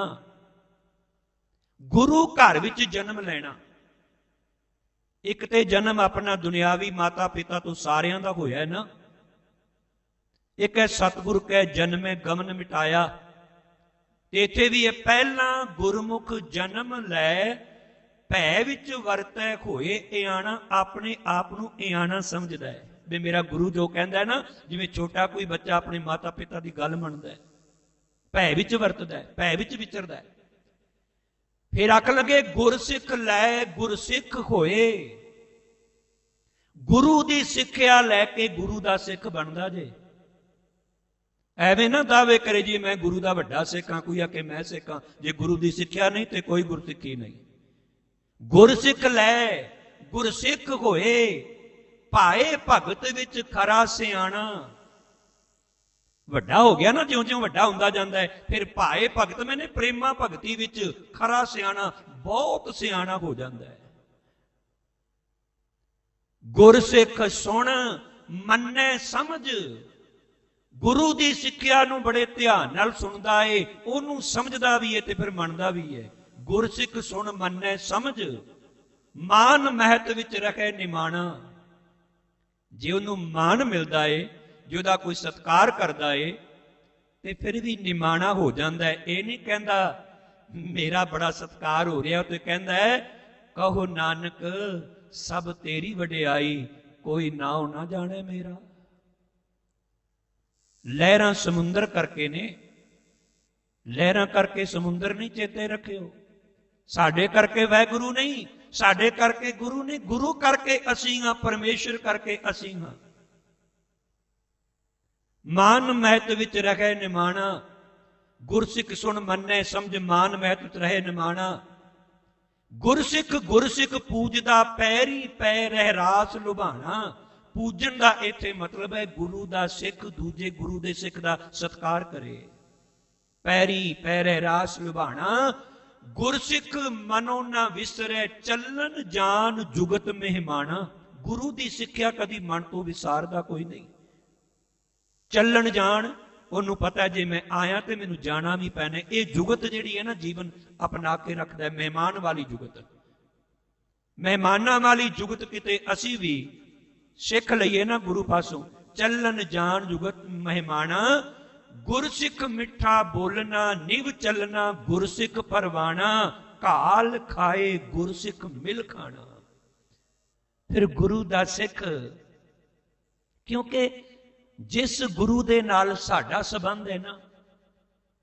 ਗੁਰੂ ਘਰ ਵਿੱਚ ਜਨਮ ਲੈਣਾ, ਇੱਕ ਤੇ ਜਨਮ ਆਪਣਾ ਦੁਨਿਆਵੀ ਮਾਤਾ ਪਿਤਾ ਤੋਂ ਸਾਰਿਆਂ ਦਾ ਹੋਇਆ ਨਾ, ਇੱਕ ਹੈ ਸਤਿਗੁਰ ਕੈ ਜਨਮੇ ਗਮਨ ਮਿਟਾਇਆ। ਤੇ ਇੱਥੇ ਵੀ ਇਹ ਪਹਿਲਾਂ ਗੁਰਮੁਖ ਜਨਮ ਲੈ, ਭੈ ਵਿੱਚ ਵਰਤੈ ਹੋਏ ਇਆਣਾ। ਆਪਣੇ ਆਪ ਨੂੰ ਇਆਣਾ ਸਮਝਦਾ ਹੈ, ਵੀ ਮੇਰਾ ਗੁਰੂ ਜੋ ਕਹਿੰਦਾ ਨਾ, ਜਿਵੇਂ ਛੋਟਾ ਕੋਈ ਬੱਚਾ ਆਪਣੇ ਮਾਤਾ ਪਿਤਾ ਦੀ ਗੱਲ ਮੰਨਦਾ, ਭੈ ਵਿੱਚ ਵਰਤਦਾ, ਭੈ ਵਿੱਚ ਵਿਚਰਦਾ। ਫਿਰ ਆਖ ਲਗੇ ਗੁਰਸਿੱਖ ਲੈ ਗੁਰਸਿੱਖ ਹੋਏ। ਗੁਰੂ ਦੀ ਸਿੱਖਿਆ ਲੈ ਕੇ ਗੁਰੂ ਦਾ ਸਿੱਖ ਬਣਦਾ ਜੇ। ਐਵੇਂ ਨਾ ਦਾਅਵੇ ਕਰੇ ਜੀ ਮੈਂ ਗੁਰੂ ਦਾ ਵੱਡਾ ਸਿੱਖ ਹਾਂ, ਕੋਈ ਆ ਕੇ ਮੈਂ ਸਿੱਖ ਹਾਂ। ਜੇ ਗੁਰੂ ਦੀ ਸਿੱਖਿਆ ਨਹੀਂ ਤੇ ਕੋਈ ਗੁਰਸਿੱਖੀ ਨਹੀਂ। ਗੁਰਸਿੱਖ ਲੈ ਗੁਰਸਿੱਖ ਹੋਏ, ਭਾਏ ਭਗਤ ਵਿੱਚ ਖਰਾ ਸਿਆਣਾ। ਵੱਡਾ ਹੋ ਗਿਆ ਨਾ, ਜਿਉਂ ਜਿਉਂ ਵੱਡਾ ਹੁੰਦਾ ਜਾਂਦਾ ਹੈ, ਫਿਰ ਭਾਏ ਭਗਤ ਮੈਨੇ ਪ੍ਰੇਮਾ ਭਗਤੀ ਵਿੱਚ ਖਰਾ ਸਿਆਣਾ, ਬਹੁਤ ਸਿਆਣਾ ਹੋ ਜਾਂਦਾ ਹੈ। ਗੁਰਸਿੱਖ ਸੁਣ ਮੰਨੈ ਸਮਝ। ਗੁਰੂ ਦੀ ਸਿੱਖਿਆ ਨੂੰ ਬੜੇ ਧਿਆਨ ਨਾਲ ਸੁਣਦਾ ਏ, ਉਹਨੂੰ ਸਮਝਦਾ ਵੀ ਏ ਤੇ ਫਿਰ ਮੰਨਦਾ ਵੀ ਏ। ਗੁਰਸਿੱਖ ਸੁਣ ਮੰਨੈ ਸਮਝ, ਮਾਨ ਮਹਿਤ ਵਿੱਚ ਰੱਖੇ ਨਿਮਾਣਾ। ਜੇ ਉਹਨੂੰ ਮਾਨ ਮਿਲਦਾ ਏ, ਜੇ ਉਹਦਾ ਕੋਈ ਸਤਿਕਾਰ ਕਰਦਾ ਏ, ਤੇ ਫਿਰ ਵੀ ਨਿਮਾਣਾ ਹੋ ਜਾਂਦਾ ਹੈ। ਇਹ ਨਹੀਂ ਕਹਿੰਦਾ ਮੇਰਾ ਬੜਾ ਸਤਿਕਾਰ ਹੋ ਰਿਹਾ, ਤੇ ਕਹਿੰਦਾ ਹੈ ਕਹੋ ਨਾਨਕ ਸਭ ਤੇਰੀ ਵਡਿਆਈ, ਕੋਈ ਨਾਉ ਨਾ ਜਾਣੇ ਮੇਰਾ। ਲਹਿਰਾਂ ਸਮੁੰਦਰ ਕਰਕੇ ਨੇ, ਲਹਿਰਾਂ ਕਰਕੇ ਸਮੁੰਦਰ ਨਹੀਂ ਚੇਤੇ ਰੱਖਿਓ। ਸਾਡੇ ਕਰਕੇ ਵਾਹਿਗੁਰੂ ਨਹੀਂ, ਸਾਡੇ ਕਰਕੇ ਗੁਰੂ ਨਹੀਂ। ਗੁਰੂ ਕਰਕੇ ਅਸੀਂ ਹਾਂ, ਪਰਮੇਸ਼ਰ ਕਰਕੇ ਅਸੀਂ ਹਾਂ। ਮਾਨ ਮਹਿਤ ਵਿੱਚ ਰਹੇ ਨਿਮਾਣਾ। ਗੁਰਸਿੱਖ ਸੁਣ ਮੰਨੈ ਸਮਝ, ਮਾਨ ਮਹਿਤ ਵਿੱਚ ਰਹੇ ਨਿਮਾਣਾ। ਗੁਰਸਿੱਖ ਗੁਰਸਿੱਖ ਪੂਜਦਾ, ਪੈਰੀ ਪੈ ਰਹਿ ਰਾਸ ਲੁਭਾਣਾ। ਪੂਜਣ ਦਾ ਇੱਥੇ ਮਤਲਬ ਹੈ ਗੁਰੂ ਦਾ ਸਿੱਖ ਦੂਜੇ ਗੁਰੂ ਦੇ ਸਿੱਖ ਦਾ ਸਤਿਕਾਰ ਕਰੇ। ਪੈਰੀ ਪੈ ਰਹਿ ਰਾਸ ਲੁਭਾਣਾ। ਗੁਰਸਿੱਖ ਮਨੋ ਨਾ ਵਿਸਰੈ, ਚੱਲਣ ਜਾਨ ਜੁਗਤ ਮਹਿਮਾਨਾ। ਗੁਰੂ ਦੀ ਸਿੱਖਿਆ ਕਦੀ ਮਨ ਤੋਂ ਵਿਸਾਰਦਾ ਕੋਈ ਨਹੀਂ। ਚੱਲਣ ਜਾਣ, ਉਹਨੂੰ ਪਤਾ ਜੇ ਮੈਂ ਆਇਆ ਤੇ ਮੈਨੂੰ ਜਾਣਾ ਵੀ ਪੈਣਾ। ਇਹ ਜੁਗਤ ਜਿਹੜੀ ਹੈ ਨਾ, ਜੀਵਨ ਅਪਣਾ ਕੇ ਰੱਖਦਾ, ਮਹਿਮਾਨ ਵਾਲੀ ਜੁਗਤ। ਮਹਿਮਾਨਾਂ ਵਾਲੀ ਜੁਗਤ ਕਿਤੇ ਅਸੀਂ ਵੀ ਸਿੱਖ ਲਈਏ ਨਾ ਗੁਰੂ ਪਾਸੋਂ। ਚੱਲਣ ਜਾਣ ਜੁਗਤ ਮਹਿਮਾਨਾ। ਗੁਰਸਿੱਖ ਮਿੱਠਾ ਬੋਲਣਾ, ਨਿਵ ਚੱਲਣਾ ਗੁਰਸਿੱਖ ਪਰਵਾਣਾ। ਘਾਲ ਖਾਏ ਗੁਰਸਿੱਖ ਮਿਲ ਖਾਣਾ। ਫਿਰ ਗੁਰੂ ਦਾ ਸਿੱਖ, ਕਿਉਂਕਿ ਜਿਸ ਗੁਰੂ ਦੇ ਨਾਲ ਸਾਡਾ ਸੰਬੰਧ ਹੈ ਨਾ,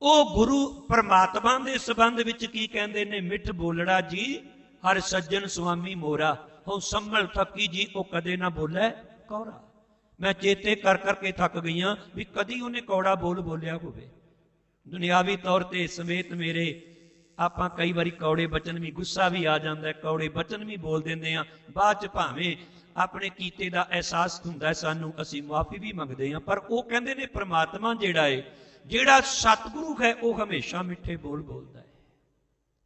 ਉਹ ਗੁਰੂ ਪਰਮਾਤਮਾ ਦੇ ਸੰਬੰਧ ਵਿੱਚ ਕੀ ਕਹਿੰਦੇ ਨੇ? ਮਿੱਠ ਬੋਲੜਾ ਜੀ ਹਰ ਸੱਜਣ ਸੁਆਮੀ ਮੋਰਾ। ਹੁਣ ਸੰਭਲ ਥੱਕੀ ਜੀ ਉਹ ਕਦੇ ਨਾ ਬੋਲੇ ਕੌੜਾ। ਮੈਂ ਚੇਤੇ ਕਰ ਕਰਕੇ ਥੱਕ ਗਈਆਂ ਵੀ ਕਦੀ ਉਹਨੇ ਕੌੜਾ ਬੋਲ ਬੋਲਿਆ ਹੋਵੇ। ਦੁਨਿਆਵੀ ਤੌਰ ਤੇ ਸਮੇਤ ਮੇਰੇ ਆਪਾਂ ਕਈ ਵਾਰੀ ਕੌੜੇ ਬਚਨ ਵੀ, ਗੁੱਸਾ ਵੀ ਆ ਜਾਂਦਾ, ਕੌੜੇ ਬਚਨ ਵੀ ਬੋਲ ਦਿੰਦੇ ਆ। ਬਾਅਦ ਚ ਭਾਵੇਂ ਆਪਣੇ ਕੀਤੇ ਦਾ ਅਹਿਸਾਸ ਹੁੰਦਾ ਸਾਨੂੰ, ਅਸੀਂ ਮੁਆਫੀ ਵੀ ਮੰਗਦੇ ਹਾਂ। ਪਰ ਉਹ ਕਹਿੰਦੇ ਨੇ ਪ੍ਰਮਾਤਮਾ ਜਿਹੜਾ ਹੈ, ਜਿਹੜਾ ਸਤਿਗੁਰੂ ਹੈ, ਉਹ ਹਮੇਸ਼ਾ ਮਿੱਠੇ ਬੋਲ ਬੋਲਦਾ ਹੈ।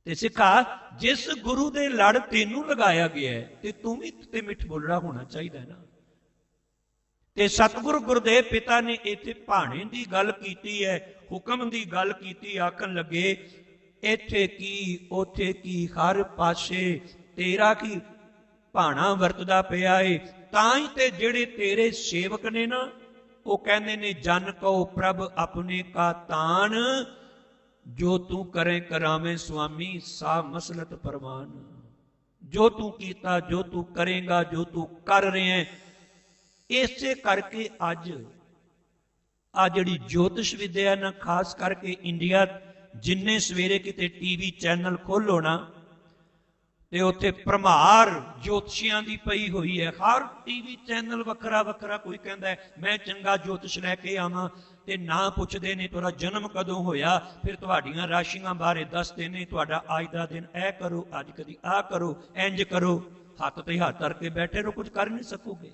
ਤੇ ਸਿੱਖਾ, ਜਿਸ ਗੁਰੂ ਦੇ ਲੜ ਤੈਨੂੰ ਲਗਾਇਆ ਗਿਆ ਹੈ ਤੇ ਤੂੰ ਵੀ ਤੇ ਮਿੱਠ ਬੋਲਣਾ ਹੋਣਾ ਚਾਹੀਦਾ ਨਾ। ਤੇ ਸਤਿਗੁਰੂ ਗੁਰਦੇਵ ਪਿਤਾ ਨੇ ਇੱਥੇ ਭਾਣੇ ਦੀ ਗੱਲ ਕੀਤੀ ਹੈ, ਹੁਕਮ ਦੀ ਗੱਲ ਕੀਤੀ। ਆਖਣ ਲੱਗੇ ਇੱਥੇ ਕੀ ਉੱਥੇ ਕੀ ਹਰ ਪਾਸੇ ਤੇਰਾ ਕੀ ਭਾਣਾ ਵਰਤਦਾ ਪਿਆ ਏ। ਤਾਂ ਹੀ ਤੇ ਜਿਹੜੇ ਤੇਰੇ ਸੇਵਕ ਨੇ ਨਾ, ਉਹ ਕਹਿੰਦੇ ਨੇ ਜਨ ਕਉ ਪ੍ਰਭ ਆਪਣੇ ਕਾ ਤਾਨ। ਜੋ ਤੂੰ ਕਰੇ ਕਰਾਵੇਂ ਸੁਆਮੀ ਸਾ ਮਸਲਤ ਪਰਵਾਨ। ਜੋ ਤੂੰ ਕੀਤਾ, ਜੋ ਤੂੰ ਕਰੇਗਾ, ਜੋ ਤੂੰ ਕਰ ਰਿਹਾ, ਇਸੇ ਕਰਕੇ ਅੱਜ ਆ ਜਿਹੜੀ ਜੋਤਿਸ਼ ਵਿਦਿਆ ਨਾ, ਖਾਸ ਕਰਕੇ ਇੰਡੀਆ, ਜਿੰਨੇ ਸਵੇਰੇ ਕਿਤੇ ਟੀਵੀ ਚੈਨਲ ਖੋਲੋ ਨਾ, ਤੇ ਉੱਥੇ ਭਰਮਾਰ ਜੋਤਸ਼ੀਆਂ ਦੀ ਪਈ ਹੋਈ ਹੈ। ਹਰ ਟੀਵੀ ਚੈਨਲ ਵੱਖਰਾ ਵੱਖਰਾ। ਕੋਈ ਕਹਿੰਦਾ ਮੈਂ ਚੰਗਾ ਜੋਤਿਸ਼ ਲੈ ਕੇ ਆਵਾਂ, ਤੇ ਨਾ ਪੁੱਛਦੇ ਨੇ ਤੁਹਾਡਾ ਜਨਮ ਕਦੋਂ ਹੋਇਆ, ਫਿਰ ਤੁਹਾਡੀਆਂ ਰਾਸ਼ੀਆਂ ਬਾਰੇ ਦੱਸਦੇ ਨੇ, ਤੁਹਾਡਾ ਅੱਜ ਦਾ ਦਿਨ ਇਹ ਕਰੋ, ਅੱਜ ਕਦੀ ਆਹ ਕਰੋ, ਇੰਜ ਕਰੋ। ਹੱਥ ਤੇ ਹੱਥ ਧਰ ਕੇ ਬੈਠੇ ਰਹੋ, ਕੁਝ ਕਰ ਨਹੀਂ ਸਕੋਗੇ।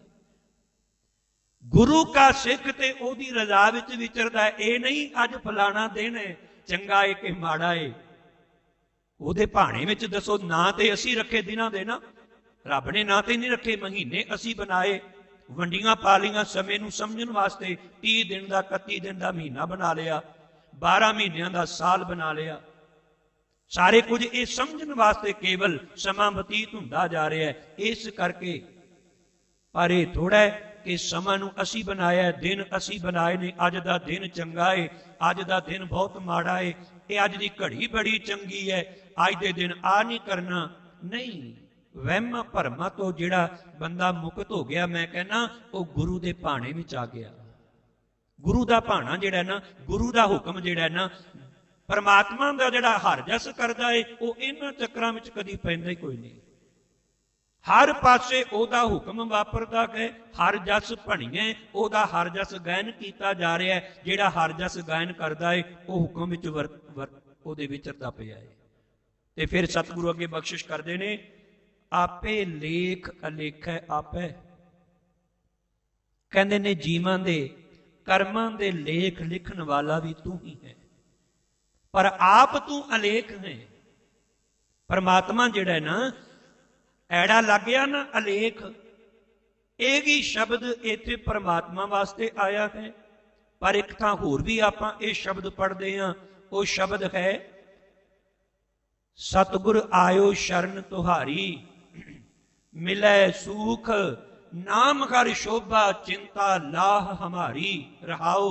ਗੁਰੂ ਕਾ ਸਿੱਖ ਤੇ ਉਹਦੀ ਰਜ਼ਾ ਵਿੱਚ ਵਿਚਰਦਾ। ਇਹ ਨਹੀਂ ਅੱਜ ਫਲਾਣਾ ਦਿਨ ਹੈ, ਚੰਗਾ ਏ ਕਿ ਮਾੜਾ ਏ। ਉਹਦੇ ਭਾਣੇ ਵਿੱਚ ਦੱਸੋ। ਨਾਂ ਤੇ ਅਸੀਂ ਰੱਖੇ ਦਿਨਾਂ ਦੇ ਨਾ, ਰੱਬ ਨੇ ਨਾਂ ਤੇ ਨਹੀਂ ਰੱਖੇ। ਮਹੀਨੇ ਅਸੀਂ ਬਣਾਏ, ਵੰਡੀਆਂ ਪਾ ਲਈਆਂ ਸਮੇਂ ਨੂੰ ਸਮਝਣ ਵਾਸਤੇ। 30 ਦਿਨ ਦਾ 31 ਦਿਨ ਦਾ ਮਹੀਨਾ ਬਣਾ ਲਿਆ, 12 ਮਹੀਨਿਆਂ ਦਾ ਸਾਲ ਬਣਾ ਲਿਆ। ਸਾਰੇ ਕੁਝ ਇਹ ਸਮਝਣ ਵਾਸਤੇ ਕੇਵਲ ਸਮਾਂ ਬਤੀਤ ਹੁੰਦਾ ਜਾ ਰਿਹਾ ਹੈ। ਇਸ ਕਰਕੇ ਪਰ ਇਹ ਥੋੜਾ ਹੈ ਕਿ ਸਮਾਂ ਨੂੰ ਅਸੀਂ ਬਣਾਇਆ, ਦਿਨ ਅਸੀਂ ਬਣਾਏ ਨੇ। ਅੱਜ ਦਾ ਦਿਨ ਚੰਗਾ ਏ, ਅੱਜ ਦਾ ਦਿਨ ਬਹੁਤ ਮਾੜਾ ਏ। ਇਹ ਅੱਜ ਦੀ ਘੜੀ ਬੜੀ ਚੰਗੀ ਹੈ, ਅੱਜ ਦੇ ਦਿਨ ਆ ਨਹੀਂ ਕਰਨਾ। ਨਹੀਂ, ਵਹਿਮਾਂ ਭਰਮਾਂ ਤੋਂ ਜਿਹੜਾ ਬੰਦਾ ਮੁਕਤ ਹੋ ਗਿਆ, ਮੈਂ ਕਹਿੰਦਾ ਉਹ ਗੁਰੂ ਦੇ ਭਾਣੇ ਵਿੱਚ ਆ ਗਿਆ। ਗੁਰੂ ਦਾ ਭਾਣਾ ਜਿਹੜਾ ਨਾ, ਗੁਰੂ ਦਾ ਹੁਕਮ ਜਿਹੜਾ ਨਾ, ਪਰਮਾਤਮਾ ਦਾ ਜਿਹੜਾ ਹਰ ਜਸ ਕਰਦਾ ਏ, ਉਹ ਇਹਨਾਂ ਚੱਕਰਾਂ ਵਿੱਚ ਕਦੀ ਪੈਂਦਾ ਹੀ ਕੋਈ ਨਹੀਂ। ਹਰ ਪਾਸੇ ਉਹਦਾ ਹੁਕਮ ਵਾਪਰਦਾ ਹੈ, ਹਰ ਜਸ ਭਣੀਏ, ਉਹਦਾ ਹਰ ਜਸ ਗਾਇਨ ਕੀਤਾ ਜਾ ਰਿਹਾ ਹੈ। ਜਿਹੜਾ ਹਰ ਜਸ ਗਾਇਨ ਕਰਦਾ ਏ ਉਹ ਹੁਕਮ ਵਿੱਚ ਉਹਦੇ ਵਿਚਰਦਾ ਪਿਆ ਏ। ਤੇ ਫਿਰ ਸਤਿਗੁਰੂ ਅੱਗੇ ਬਖਸ਼ਿਸ਼ ਕਰਦੇ ਨੇ, ਆਪੇ ਲੇਖ ਅਲੇਖੈ ਆਪੇ। ਕਹਿੰਦੇ ਨੇ ਜੀਵਾਂ ਦੇ ਕਰਮਾਂ ਦੇ ਲੇਖ ਲਿਖਣ ਵਾਲਾ ਵੀ ਤੂੰ ਹੀ ਹੈ, ਪਰ ਆਪ ਤੂੰ ਅਲੇਖ ਹੈ। ਪਰਮਾਤਮਾ ਜਿਹੜਾ ਨਾ, ਐੜਾ ਲੱਗ ਗਿਆ ਨਾ ਅਲੇਖ, ਇਹ ਵੀ ਸ਼ਬਦ ਇੱਥੇ ਪਰਮਾਤਮਾ ਵਾਸਤੇ ਆਇਆ ਹੈ। ਪਰ ਇੱਕ ਥਾਂ ਹੋਰ ਵੀ ਆਪਾਂ ਇਹ ਸ਼ਬਦ ਪੜ੍ਹਦੇ ਹਾਂ, ਉਹ ਸ਼ਬਦ ਹੈ ਸਤਿਗੁਰ ਆਇਓ ਸ਼ਰਨ ਤੁਹਾਰੀ, ਮਿਲੈ ਸੂਖ ਨਾਮ ਹਰਿ ਸ਼ੋਭਾ, ਚਿੰਤਾ ਲਾਹ ਹਮਾਰੀ। ਰਹਾਓ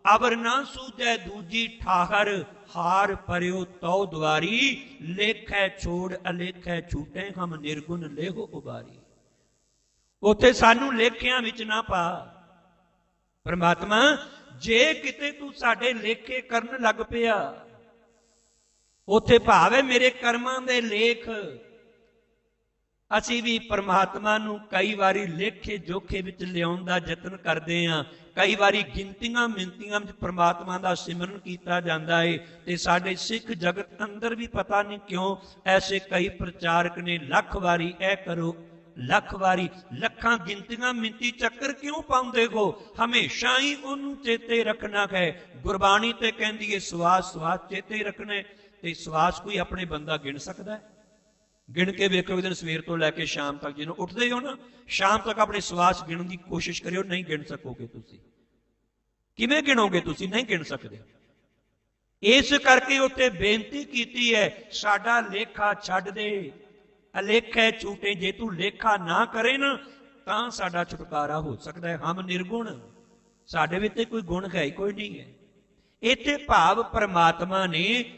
ਅਵਰ ਨਾ ਸੂਝੈ ਦੂਜੀ ਠਾਹਰ, ਹਾਰ ਪਰਿਓ ਤਉ ਦੁਆਰੀ, ਲੇਖੈ ਛੋੜ ਅਲੇਖੈ ਛੂਟੇ, ਹਮ ਨਿਰਗੁਣ ਲੇਹੋ ਉਬਾਰੀ। ਉੱਥੇ ਸਾਨੂੰ ਲੇਖਿਆਂ ਵਿੱਚ ਨਾ ਪਾ ਪਰਮਾਤਮਾ। ਜੇ ਕਿਤੇ ਤੂੰ ਸਾਡੇ ਲੇਖੇ ਕਰਨ ਲੱਗ ਪਿਆ, ਉੱਥੇ ਭਾਵੇਂ ਮੇਰੇ ਕਰਮਾਂ ਦੇ ਲੇਖ। ਅਸੀਂ ਵੀ ਪਰਮਾਤਮਾ ਨੂੰ ਕਈ ਵਾਰੀ ਲੇਖੇ ਜੋਖੇ ਵਿੱਚ ਲਿਆਉਣ ਦਾ ਯਤਨ ਕਰਦੇ ਹਾਂ। ਕਈ ਵਾਰੀ ਗਿਣਤੀਆਂ ਮਿੰਤੀਆਂ ਵਿੱਚ ਪਰਮਾਤਮਾ ਦਾ ਸਿਮਰਨ ਕੀਤਾ ਜਾਂਦਾ ਹੈ। ਤੇ ਸਾਡੇ ਸਿੱਖ ਜਗਤ ਅੰਦਰ ਵੀ ਪਤਾ ਨਹੀਂ ਕਿਉਂ ਐਸੇ ਕਈ ਪ੍ਰਚਾਰਕ ਨੇ ਲੱਖ ਵਾਰੀ ਇਹ ਕਰੋ, ਲੱਖ ਵਾਰੀ, ਲੱਖਾਂ ਗਿਣਤੀਆਂ ਮਿੰਤੀ ਚੱਕਰ ਕਿਉਂ ਪਾਉਂਦੇ ਹੋ? ਹਮੇਸ਼ਾ ਹੀ ਉਹਨੂੰ ਚੇਤੇ ਰੱਖਣਾ ਹੈ। ਗੁਰਬਾਣੀ ਤੇ ਕਹਿੰਦੀ ਹੈ ਸਵਾਸ ਸਵਾਸ ਚੇਤੇ ਰੱਖਣਾ। ਤੇ ਸਵਾਸ ਕੋਈ ਆਪਣੇ ਬੰਦਾ ਗਿਣ ਸਕਦਾ ਹੈ? ਗਿਣ ਕੇ ਵੇਖੋ, ਇੱਕ ਦਿਨ ਸਵੇਰ ਤੋਂ ਲੈ ਕੇ ਸ਼ਾਮ ਤੱਕ ਜਿਹਨੂੰ ਉੱਠਦੇ ਹੋ ਨਾ, ਸ਼ਾਮ ਤੱਕ ਆਪਣੇ ਸਵਾਸ ਗਿਣਨ ਦੀ ਕੋਸ਼ਿਸ਼ ਕਰਿਓ, ਨਹੀਂ ਗਿਣ ਸਕੋਗੇ ਤੁਸੀਂ। ਕਿਵੇਂ ਗਿਣੋਗੇ ਤੁਸੀਂ? ਨਹੀਂ ਗਿਣ ਸਕਦੇ। ਇਸ ਕਰਕੇ ਉੱਥੇ ਬੇਨਤੀ ਕੀਤੀ ਹੈ, ਸਾਡਾ ਲੇਖਾ ਛੱਡ ਦੇ, ਅਲੇਖੇ ਛੂਟੇ। ਜੇ ਤੂੰ ਲੇਖਾ ਨਾ ਕਰੇ ਨਾ ਤਾਂ ਸਾਡਾ ਛੁਟਕਾਰਾ ਹੋ ਸਕਦਾ ਹੈ। ਹਮ ਨਿਰਗੁਣ, ਸਾਡੇ ਵਿੱਚ ਕੋਈ ਗੁਣ ਹੈ ਹੀ ਕੋਈ ਨਹੀਂ ਹੈ। ਇੱਥੇ ਭਾਵ ਪਰਮਾਤਮਾ ਨੇ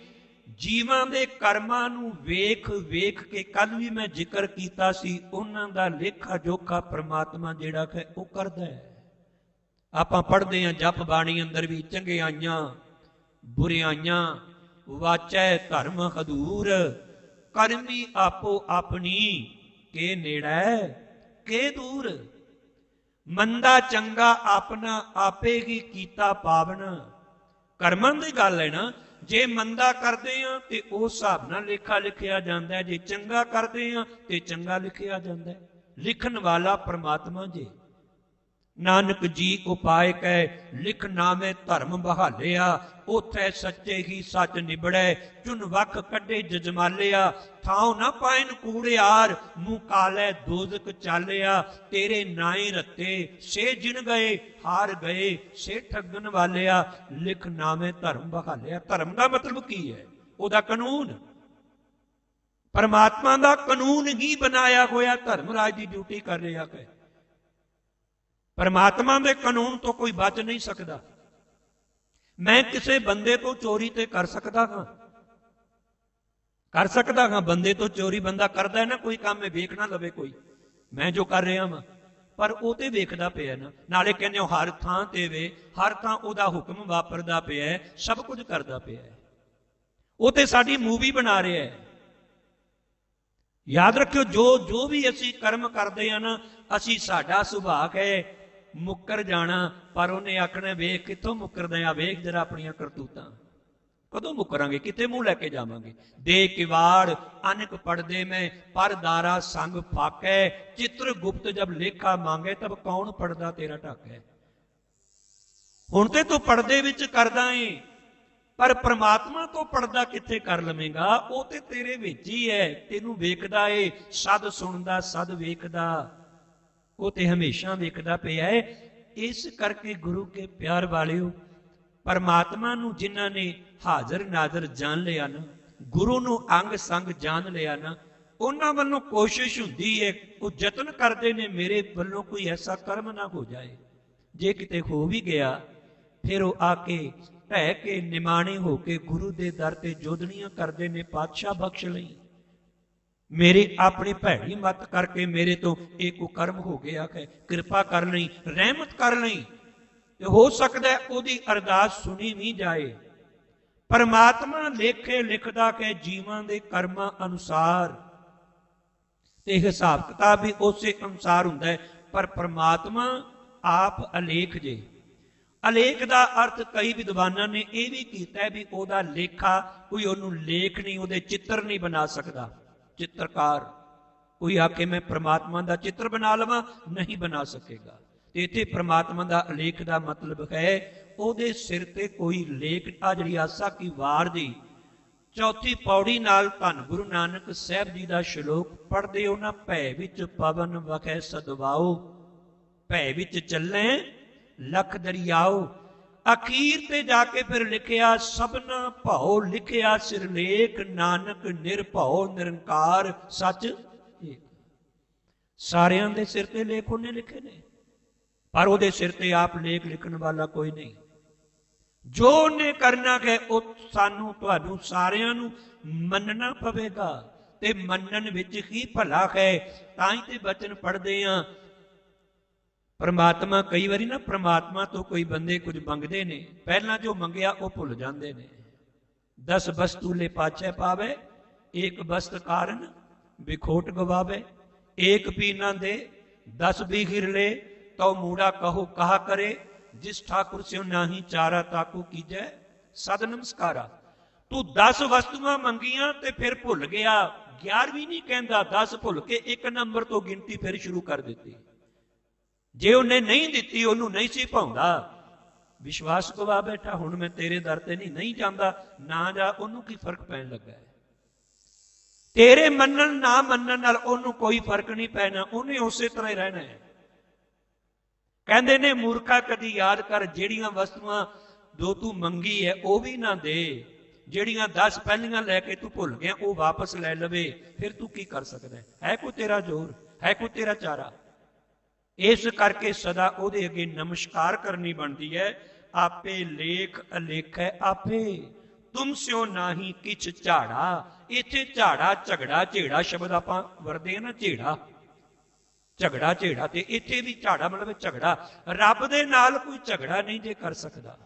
ਜੀਵਾਂ ਦੇ ਕਰਮਾਂ ਨੂੰ ਵੇਖ ਵੇਖ ਕੇ, ਕੱਲ ਵੀ ਮੈਂ ਜ਼ਿਕਰ ਕੀਤਾ ਸੀ, ਉਹਨਾਂ ਦਾ ਲੇਖਾ ਜੋਖਾ ਪਰਮਾਤਮਾ ਜਿਹੜਾ ਹੈ ਉਹ ਕਰਦਾ ਹੈ। ਆਪਾਂ ਪੜ੍ਹਦੇ ਹਾਂ ਜਪ ਬਾਣੀ ਅੰਦਰ ਵੀ, ਚੰਗਿਆਈਆਂ ਬੁਰਿਆਈਆਂ ਵਾਚੈ ਧਰਮ ਹਦੂਰ, ਕਰਮੀ ਆਪੋ ਆਪਣੀ ਕੇ ਨੇੜੈ ਕੇ ਦੂਰ। ਮੰਦਾ ਚੰਗਾ ਆਪਣਾ ਆਪੇ ਹੀ ਕੀਤਾ ਪਾਵਨ। ਕਰਮਾਂ ਦੀ ਗੱਲ ਹੈ ਨਾ। ਜੇ ਮੰਦਾ ਕਰਦੇ ਆ ਤੇ ਉਸ ਹਿਸਾਬ ਨਾਲ ਲੇਖਾ ਲਿਖਿਆ ਜਾਂਦਾ ਹੈ, ਜੇ ਚੰਗਾ ਕਰਦੇ ਆ ਤੇ ਚੰਗਾ ਲਿਖਿਆ ਜਾਂਦਾ ਹੈ। ਲਿਖਣ ਵਾਲਾ ਪਰਮਾਤਮਾ ਜੀ। ਨਾਨਕ ਜੀ ਉਪਾਇ ਕੈ ਲਿਖ ਨਾਮੇ ਧਰਮ ਬਹਾਲਿਆ, ਉਥੇ ਸੱਚੇ ਹੀ ਸੱਚ ਨਿਬੜੈ, ਚੁਨ ਵਖ ਕੱਢੇ ਜਜਮਾਲਿਆ। ਥਾਉ ਨਾ ਪਾਇਨ ਕੂੜਿਆਰ, ਮੂੰਹ ਕਾਲੇ ਦੋਜ਼ਕ ਚਾਲਿਆ। ਤੇਰੇ ਨਾਏ ਰੱਤੇ ਸੇ ਜਿਨ ਗਏ, ਹਾਰ ਗਏ ਸੇ ਠੱਗਣ ਵਾਲਿਆ। ਲਿਖ ਨਾਮੇ ਧਰਮ ਬਹਾਲਿਆ। ਧਰਮ ਦਾ ਮਤਲਬ ਕੀ ਹੈ? ਉਹਦਾ ਕਾਨੂੰਨ। ਪਰਮਾਤਮਾ ਦਾ ਕਾਨੂੰਨ ਹੀ ਬਣਾਇਆ ਹੋਇਆ ਧਰਮ ਰਾਜ ਦੀ ਡਿਊਟੀ ਕਰ ਰਿਹਾ ਹੈ। ਪਰਮਾਤਮਾ ਦੇ ਕਾਨੂੰਨ ਤੋਂ ਕੋਈ ਬਚ ਨਹੀਂ ਸਕਦਾ। ਮੈਂ ਕਿਸੇ ਬੰਦੇ ਤੋਂ ਚੋਰੀ ਤੇ ਕਰ ਸਕਦਾ ਹਾਂ, ਕਰ ਸਕਦਾ ਹਾਂ। ਬੰਦੇ ਤੋਂ ਚੋਰੀ ਬੰਦਾ ਕਰਦਾ ਹੈ ਨਾ, ਕੋਈ ਕੰਮ ਵੇਖ ਨਾ ਲਵੇ ਕੋਈ, ਮੈਂ ਜੋ ਕਰ ਰਿਹਾ ਵਾਂ, ਪਰ ਉਹ ਤੇ ਵੇਖਦਾ ਪਿਆ ਨਾ। ਨਾਲੇ ਕਹਿੰਦੇ ਹੋ ਹਰ ਥਾਂ ਤੇ ਵੇ, ਹਰ ਥਾਂ ਉਹਦਾ ਹੁਕਮ ਵਾਪਰਦਾ ਪਿਆ ਹੈ, ਸਭ ਕੁਝ ਕਰਦਾ ਪਿਆ ਹੈ। ਉਹ ਤੇ ਸਾਡੀ ਮੂਵੀ ਬਣਾ ਰਿਹਾ ਹੈ। ਯਾਦ ਰੱਖਿਓ, ਜੋ ਵੀ ਅਸੀਂ ਕਰਮ ਕਰਦੇ ਆ ਨਾ, ਅਸੀਂ, ਸਾਡਾ ਸੁਭਾਅ ਹੈ ਮੁੱਕਰ ਜਾਣਾ। ਪਰ ਉਹਨੇ ਆਖਣਾ ਵੇਖ ਕਿੱਥੋਂ ਮੁੱਕਰਦਾ ਆ, ਵੇਖ ਜਰਾ ਆਪਣੀਆਂ ਕਰਤੂਤਾਂ। ਕਦੋਂ ਮੁੱਕਰਾਂਗੇ? ਕਿਤੇ ਮੂੰਹ ਲੈ ਕੇ ਜਾਵਾਂਗੇ? ਦੇ ਕਿਵਾੜ ਅਨਕ ਪੜਦੇ ਮੈਂ, ਪਰਦਾਰਾ ਸੰਗ ਫਾਕੈ। ਚਿੱਤਰ ਗੁਪਤ ਜਬ ਲੇਖਾ ਮੰਗੇ, ਤਬ ਕੌਣ ਪੜਦਾ ਤੇਰਾ ਢਾਕੈ। ਹੁਣ ਤੇ ਤੂੰ ਪਰਦੇ ਵਿੱਚ ਕਰਦਾ ਏ, ਪਰ ਪ੍ਰਮਾਤਮਾ ਤੋਂ ਪਰਦਾ ਕਿੱਥੇ ਕਰ ਲਵੇਂਗਾ? ਉਹ ਤੇ ਤੇਰੇ ਵਿੱਚ ਹੀ ਹੈ, ਤੈਨੂੰ ਵੇਖਦਾ ਏ, ਸਦ ਸੁਣਦਾ ਸਦ ਵੇਖਦਾ। ਉਹ ਤੇ ਹਮੇਸ਼ਾ ਵੇਖਦਾ ਪਿਆ ਹੈ। ਇਸ ਕਰਕੇ ਗੁਰੂ ਕੇ ਪਿਆਰ ਵਾਲਿਓ, ਪਰਮਾਤਮਾ ਨੂੰ ਜਿਨ੍ਹਾਂ ਨੇ ਹਾਜ਼ਰ ਨਾਜ਼ਰ ਜਾਣ ਲਿਆ ਨਾ, ਗੁਰੂ ਨੂੰ ਅੰਗ ਸੰਗ ਜਾਣ ਲਿਆ ਨਾ, ਉਹਨਾਂ ਵੱਲੋਂ ਕੋਸ਼ਿਸ਼ ਹੁੰਦੀ ਹੈ, ਉਹ ਯਤਨ ਕਰਦੇ ਨੇ ਮੇਰੇ ਵੱਲੋਂ ਕੋਈ ਐਸਾ ਕਰਮ ਨਾ ਹੋ ਜਾਏ। ਜੇ ਕਿਤੇ ਹੋ ਵੀ ਗਿਆ, ਫਿਰ ਉਹ ਆ ਕੇ ਢਹਿ ਕੇ ਨਿਮਾਣੇ ਹੋ ਕੇ ਗੁਰੂ ਦੇ ਦਰ ਤੇ ਜੋਦੜੀਆਂ ਕਰਦੇ ਨੇ, ਪਾਤਸ਼ਾਹ ਬਖਸ਼ ਲਈ, मेरे अपनी भैड़ी मत करके मेरे तो एक कुकर्म हो गया है, कृपा कर लई, रहमत कर लई। ते हो सकता है ओदी अरदास सुनी भी जाए। परमात्मा लेखे लिखदा के जीवां दे कर्मां अनुसार, ते हिसाब किताब भी उसे अनुसार हुंदा है। पर परमात्मा आप अलेख जे। अलेख का अर्थ कई विद्वानों ने यह भी किया भी ओदा लेखा कोई उन्होंने लेख नहीं, वो चित्र नहीं बना सकता। चित्रकार कोई आके मैं परमात्मा का चित्र बना लवा, नहीं बना सकेगा। इतने परमात्मा का अलेख का मतलब है ओदे सिर ते कोई लेख। आ जी आसा की वार दी चौथी पौड़ी नाल धन गुरु नानक साहब जी का श्लोक पढ़ते हो ना, भै विच पवन वखै सदवाओ, भै विच चले लख दरियाओ। अखीर ते जाके फिर लिखिया सबना भाओ, लिखिया सिरलेख नानक निरभौ निरंकार सच एक। सारियां दे सिर ते लेख उन्हें लिखे ने, पर ओदे सिर ते आप लेख लिखण वाला कोई नहीं। जो उन्हें करना है वो सानू तुहानू सारियां नू मनना पवेगा, ते मनन विच ही भला है। तां ही ते बचन पढ़दे हां। परमात्मा कई बारी ना परमात्मा तो कोई बंदे कुछ मंगते ने, पहला जो मंगया वो भुल जाते हैं। 10 वस्तु ले पाछे पावे, एक वस्त कारण बिखोट गवावे। एक पी ना दे 10 भी गिर ले, तो मूड़ा कहो कहा करे। जिस ठाकुर से नाही चारा ताकू कीजै सद नमस्कारा। तू 10 वस्तुआं मंगियां ते फिर भुल गया। 11वीं नहीं कहता, 10 भुल के 1 नंबर तो गिनती फिर शुरू कर दी। जे उन्हें नहीं दी उन्होंने नहीं सी भाउंदा, विश्वास गवा बैठा हुण मैं तेरे दर ते नहीं जांदा, ना जा, उन्होंने की फर्क पैन लगा है। तेरे मनन ना मनन नाल उन्होंने कोई फर्क नहीं पैना, उन्हें उस तरह ही रहना है। कहते ने मूर्खा कदी याद कर जिहड़ियां वस्तुआं जो तू मंगी है वह भी ना दे, जिहड़ियां 10 पहलियां लैके तू भुल गया वो वापस लै लवे, फिर तू की कर सकदा है कोई तेरा जोर, है कोई तेरा चारा। इस करके सदा उहदे अगे नमस्कार करनी बनती है। आपे लेख अलेख है आपे, तुम स्यो नाही किछ झाड़ा। इत्थे झाड़ा झगड़ा झेड़ा शब्द आपां वरदे ना, झेड़ा झगड़ा झेड़ा, ते इत्थे भी झाड़ा मतलब झगड़ा। रब दे नाल कोई झगड़ा नहीं जे कर सकदा।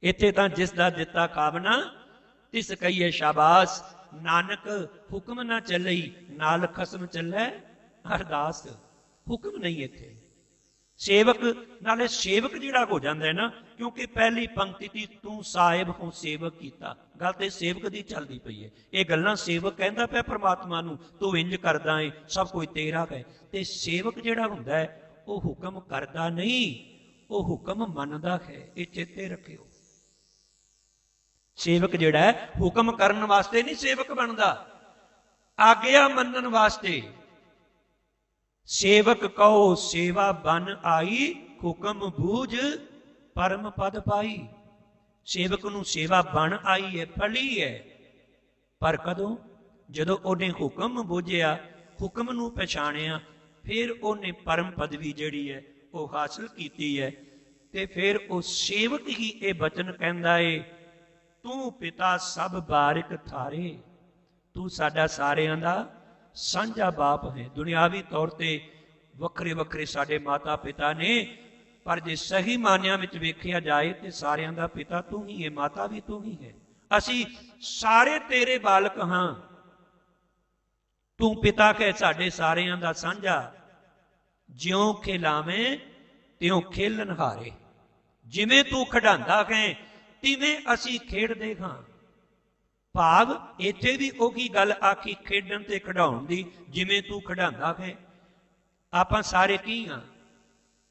इत्थे तां जिस दा दिता कामना तिस कहिए शाबाश। नानक हुक्म ना चलई नाल खसम चलै अरदास। हुक्म नहीं इत्थे सेवक नाले सेवक जिहड़ा हो जाता है ना, क्योंकि पहली पंक्ति थी तू साहिब हो सेवक कीता, गल ते सेवक दी चलदी पई है। ये गल्लां सेवक कहंदा पिया परमात्मा नूं, तू इंज करदा है सब कोई तेरा है। ते सेवक जिहड़ा हुंदा है वो हुक्म करदा नहीं, वो हुक्म मनदा है। ये चेते रखियो। सेवक जिहड़ा है हुक्म करन वास्ते नहीं सेवक बनदा, आग्या मनन वास्ते। सेवक कहो सेवा बन आई, हुक्म बूझ परम पद पाई। सेवक नूं सेवा बन आई है, फली है, पर कदों जदों उन्हें हुक्म बूझिया, हुक्म नूं पछाणिया, फिर उन्हें परम पदवी जिहड़ी है वो हासिल कीती है। ते फिर वो सेवक ही ये बचन कहंदा है, तू पिता सब बारिक थारे। तू साडा सारियां दा सांझा बाप है। दुनियावी तौर पर वक्रे वक्रे साडे माता पिता ने, पर जे सही मानिया में वेखिया जाए तो सारियां दा पिता तू ही है, माता भी तू ही है। असी सारे तेरे बालक हाँ, तू पिता कह साडे सारियां दा सांझा। ज्यों खिलावें त्यों खेलन हारे। जिवें तू खिडांदा है तिवें असी खेडदे हां। भाव इत्थे भी ओही गल आखी खेडन ते खिडाउण दी, जिवें तू खिडांदा है। आपां सारे की हाँ,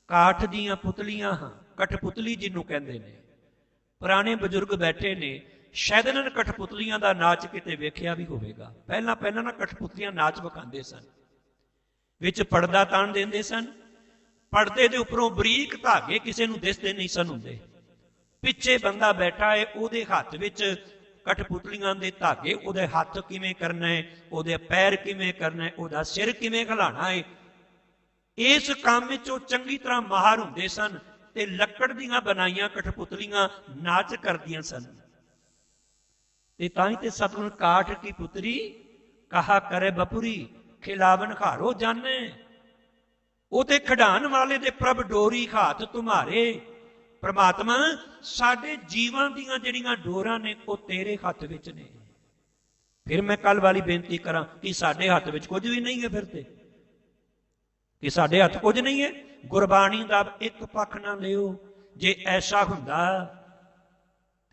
काठ दीआं पुतलियां हाँ। कठपुतली जिन्हों कहंदे ने, पुराने बजुर्ग बैठे ने, शायद इन्हां ने कठपुतलियां दा नाच किते वेखिया भी होवेगा। पहला पहला ना कठपुतलियां नाच विखांदे सन, विच पड़दा ताण देंदे सन। पड़दे दे उपरों बरीक धागे किसे नूं दिसदे नहीं सन हुंदे। पिछे बंदा बैठा है, उहदे हत्थ विच कठपुतलियां दे धागे, उहदे हत्थ किवें करना है, उहदे पैर किवें करना है, उहदा सिर किवें हिलाना है। इस काम में चंगी तरह माहर हुंदे सन। ते लकड़ दीआं बनाईआं कठपुतलियां नाच करदियां सन। ते तां ही ते सतगुर काठ की पुतरी कहा करे बपुरी खिलावन हारो जाने। वो ते खिडाण वाले दे प्रभ डोरी हाथ तुम्हारे। परमात्मा साडे जीवां दीयां जिहड़ियां डोरां ने वो तेरे हथ विच ने। फिर मैं कल वाली बेनती करा कि साडे हथ विच कुछ भी नहीं है, फिर ते कि साडे हथ कुछ नहीं है। गुरबाणी दा एक पक्ष ना लियो। जे ऐसा हुंदा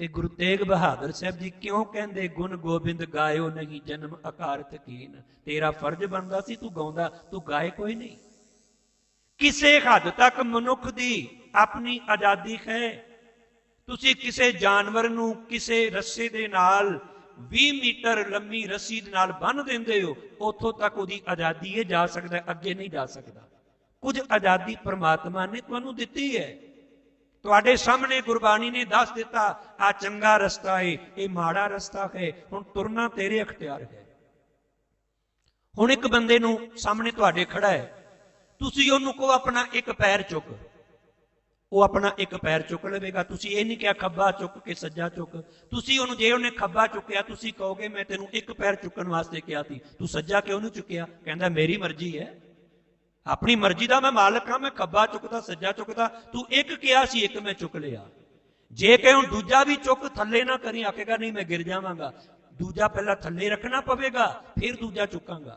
ते गुरु तेग बहादुर साहब जी क्यों कहंदे गुण गोबिंद गायो नहीं जन्म अकारत कीन। तेरा फर्ज बनदा सी, तू गाउंदा, तू गाए कोई नहीं। किसे हद तक मनुख दी अपनी आजादी है। तुसी किसे जानवर नूं किसे रस्से दे नाल 20 मीटर लंबी रस्सी दे नाल बन देंदे हो, उथों तक उहदी आजादी है, जा सकदा, अगे नहीं जा सकदा। कुछ आजादी परमात्मा ने तुहानूं दित्ती है। तुहाडे सामने गुरबाणी ने दस दिता आ चंगा रस्ता है, ये माड़ा रस्ता है, हुण तुरना तेरे अख्तियार है। हुण एक बंदे नूं सामने तुहाडे खड़ा है, तुसी उहनूं कहो अपना एक पैर चुक, वो अपना एक पैर चुक लवेगा। तुसी ये नहीं कहा खब्बा चुक के सज्जा चुक। तुसी उहनूं जे उहने खब्बा चुकिया तुसी कहोगे मैं तेनूं एक पैर चुकण वास्ते कहा सी, तू सज्जा क्यों नहीं चुकिया? कहंदा मेरी मर्जी है, अपनी मर्जी का मैं मालिक हाँ, मैं खब्बा चुकदा सज्जा चुकदा, तू एक कहा सी एक मैं चुक लिया। जे कहे हुण दूजा भी चुक थल्ले ना करी, आखेगा नहीं मैं गिर जावांगा। दूजा पहला थल्ले रखना पवेगा फिर दूजा चुकांगा।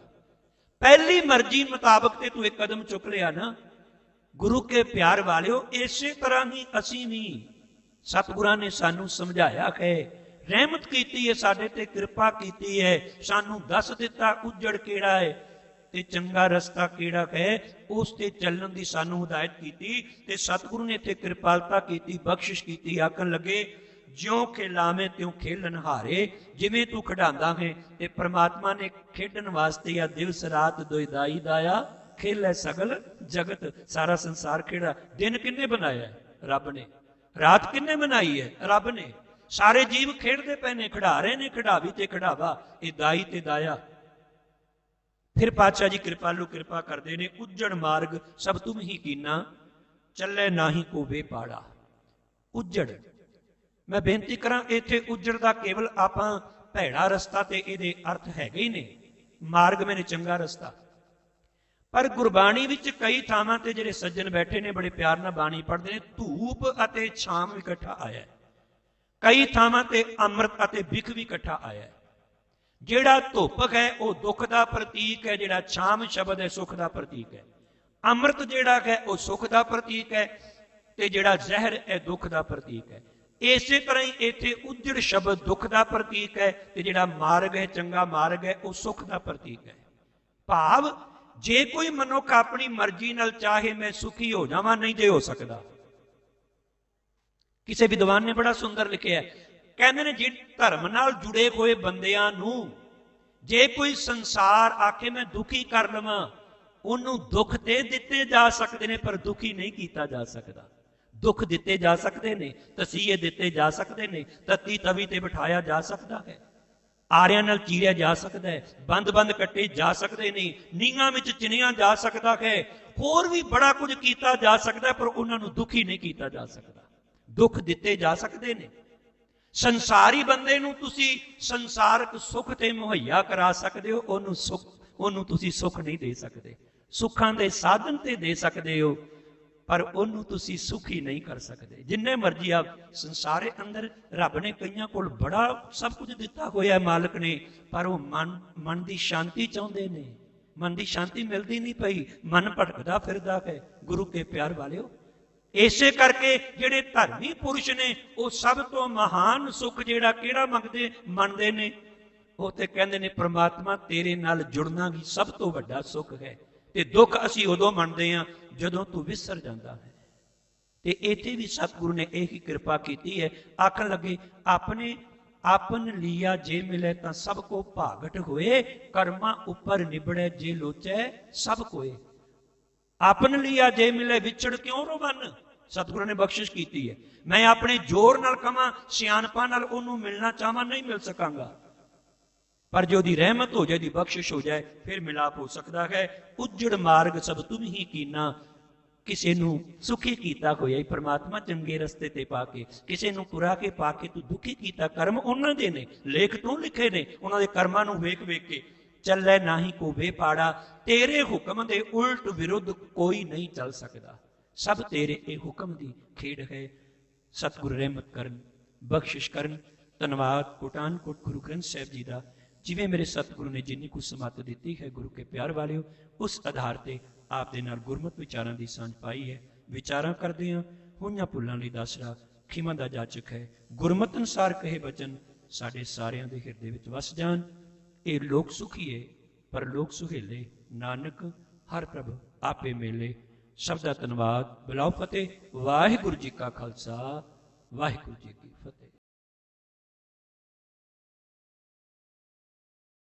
पहली मर्जी मुताबक ते तू एक कदम चुक लिया ना। गुरु के प्यार वालियो इसे तरह ही असी भी सतगुरां ने सानू समझाया है, रहमत कीती है, साडे ते कृपा कीती है, सानू दस दिता उजड़ केड़ा है ते चंगा रस्ता केड़ा है, उस ते चलण दी सानू हिदायत कीती। ते सतगुरु ने इत्थे कृपालता कीती, बख्शिश कीती। आखण लगे ज्यों खिलावे त्यों खेलन हारे। जिवें तू खिडांदा है ते परमात्मा ने खेडण वास्ते या दिवस रात दोइदाई दाया खेल है सगल जगत। सारा संसार खेड़ा। दिन किन्ने बनाया है? रब ने। रात किन्ने बनाई है? रब ने। सारे जीव खेडते पे ने, खिडा रहे ने, खिडावी ते खिडावा, ये दाई ते दाया। फिर पातशाह जी कृपालु कृपा करते ने, उज्जड़ मार्ग सब तुम ही कीना, चले नाही को वे पाड़ा। उज्जड़ मैं बेनती करा इत्थे उज्जड़ दा केवल आपां भैड़ा रस्ता ते इहदे अर्थ हैगे ही ने, मार्ग मैंने चंगा रस्ता। पर गुरबाणी विच कई थावां ते जिहड़े सज्जन बैठे ने बड़े प्यार नाल बाणी पढ़दे ने, धूप अते छाम इकट्ठा आया। कई थावां ते अमृत अते बिख भी इकट्ठा आया। जिहड़ा धुप है वह दुख का प्रतीक है, जिहड़ा छाम शब्द है सुख का प्रतीक है। अमृत जिहड़ा है वह सुख का प्रतीक है, ते जिहड़ा जहर है दुख का प्रतीक है। इसे तरह ही इत्थे उजड़ शब्द दुख का प्रतीक है, ते जिहड़ा मार्ग है चंगा मार्ग है वह सुख का प्रतीक है। भाव जे कोई मनुख अपनी मर्जी नाल चाहे मैं सुखी हो जावां, नहीं जे हो सकता। किसी विद्वान ने बड़ा सुंदर लिखिया है, कहते ने जे धर्म नाल जुड़े हुए बंदियां नूं जे कोई संसार आके मैं दुखी कर लवां, उन्होंने दुख ते दिते जा सकते हैं पर दुखी नहीं किया जा सकता। दुख दिते जा सकते हैं, तसीहे दिते जा सकते हैं, तत्ती तवी ते बिठाया जा सकता है, आरियां नाल चीरिया जा सकता है, बंद बंद कट्टे जा सकते हैं, नींहां विच चिनिया जा सकता है, होर भी बड़ा कुछ किया जा सकता है, पर उन्होंने दुखी नहीं किया जा सकता। दुख दिते जा सकते हैं। संसारी बंदे नूं तुसी संसारक सुख ते मुहैया करा सकते हो, ओनू सुख ओनू तुसी सुख नहीं दे सकते। सुखां दे साधन ते दे सकते हो पर ओनू तुसी सुखी नहीं कर सकते। जिन्ने मर्जी आप संसारे अंदर रब ने कईयां कोल बड़ा सब कुछ दिता होया मालिक ने, पर वो मन की शांति चाहते ने, मन की शांति मिलती नहीं पई, मन भटकदा फिरदा है। गुरु के प्यार वालियो इसे करके जिहड़े धर्मी पुरुष ने वो सब तो महान सुख जिहड़ा किहड़ा मंगदे मनदे ने, वो ते कहंदे ने परमात्मा तेरे नाल जुड़ना भी सब तो वड्डा सुख है, ते दुख असीं उदों मनदे हां जदों तू विसर जांदा है। ते इत्थे भी सतगुरु ने यही कृपा कीती है। आखण लगे अपने आपन लिया जे मिले तां सब को भागट होए, कर्मा उपर निबड़े जे लोचे सब कोए। आपन लिया जे मिले विछड़ क्यों रोवन, सतगुरु ने बख्शिश की है। मैं अपने जोर नाल कहां सियाणपा नाल ओनू मिलना चाहवां नहीं मिल सकांगा, पर जो दी रहमत हो जाए, दी बख्शिश हो जाए, फिर मिलाप हो सकता है। उजड़ मार्ग सब तुम ही कीना, किसी नू सुखी कीता होया परमात्मा चंगे रस्ते ते पाके, किसी नू पुरा के पाके तू दुखी कीता। कर्म उन्हां दे ने, लेख तू लिखे ने, उन्हां दे कर्मां नू वेख वेख के ਚੱਲੇ ਨਾਹੀ ਕੋ ਬੇਪਾੜਾ। ਤੇਰੇ ਹੁਕਮ ਦੇ ਉਲਟ ਵਿਰੁੱਧ ਕੋਈ ਨਹੀਂ ਚੱਲ ਸਕਦਾ। ਸਭ ਤੇਰੇ ਇਹ ਹੁਕਮ ਦੀ ਖੇਡ ਹੈ। ਸਤਿਗੁਰ ਰਹਿਮਤ ਕਰਨ, ਬਖਸ਼ਿਸ਼ ਕਰਨ। ਧੰਨਵਾਦ ਕੋਟਾਨ ਕੋਟ ਗੁਰੂ ਗ੍ਰੰਥ ਸਾਹਿਬ ਜੀ ਦਾ। ਜਿਵੇਂ ਮੇਰੇ ਸਤਿਗੁਰੂ ਨੇ ਜਿੰਨੀ ਕੁ ਸਮੱਤ ਦਿੱਤੀ ਹੈ, ਗੁਰੂ ਕੇ ਪਿਆਰ ਵਾਲਿਓ, ਉਸ ਆਧਾਰ ਤੇ ਆਪ ਦੇ ਨਾਲ ਗੁਰਮਤਿ ਵਿਚਾਰਾਂ ਦੀ ਸਾਂਝ ਪਾਈ ਹੈ। ਵਿਚਾਰਾਂ ਕਰਦੇ ਹਾਂ, ਹੋਈਆਂ ਭੁੱਲਾਂ ਲਈ ਦਾਸਰਾ ਖਿਮਾ ਦਾ ਜਾਚਕ ਹੈ। ਗੁਰਮਤਿ ਅਨੁਸਾਰ ਕਹੇ ਬਚਨ ਸਾਡੇ ਸਾਰਿਆਂ ਦੇ ਹਿਰਦੇ ਵਿੱਚ ਵਸ ਜਾਣ। ਇਹ ਲੋਕ ਸੁਖੀਏ ਪਰ ਲੋਕ ਸੁਹੇਲੇ, ਨਾਨਕ ਹਰ ਪ੍ਰਭ ਆਪੇ ਮੇਲੇ। ਸਭ ਦਾ ਧੰਨਵਾਦ। ਬੁਲਾਓ ਫਤਿਹ। ਵਾਹਿਗੁਰੂ ਜੀ ਕਾ ਖਾਲਸਾ, ਵਾਹਿਗੁਰੂ ਜੀ ਕੀ ਫਤਿਹ।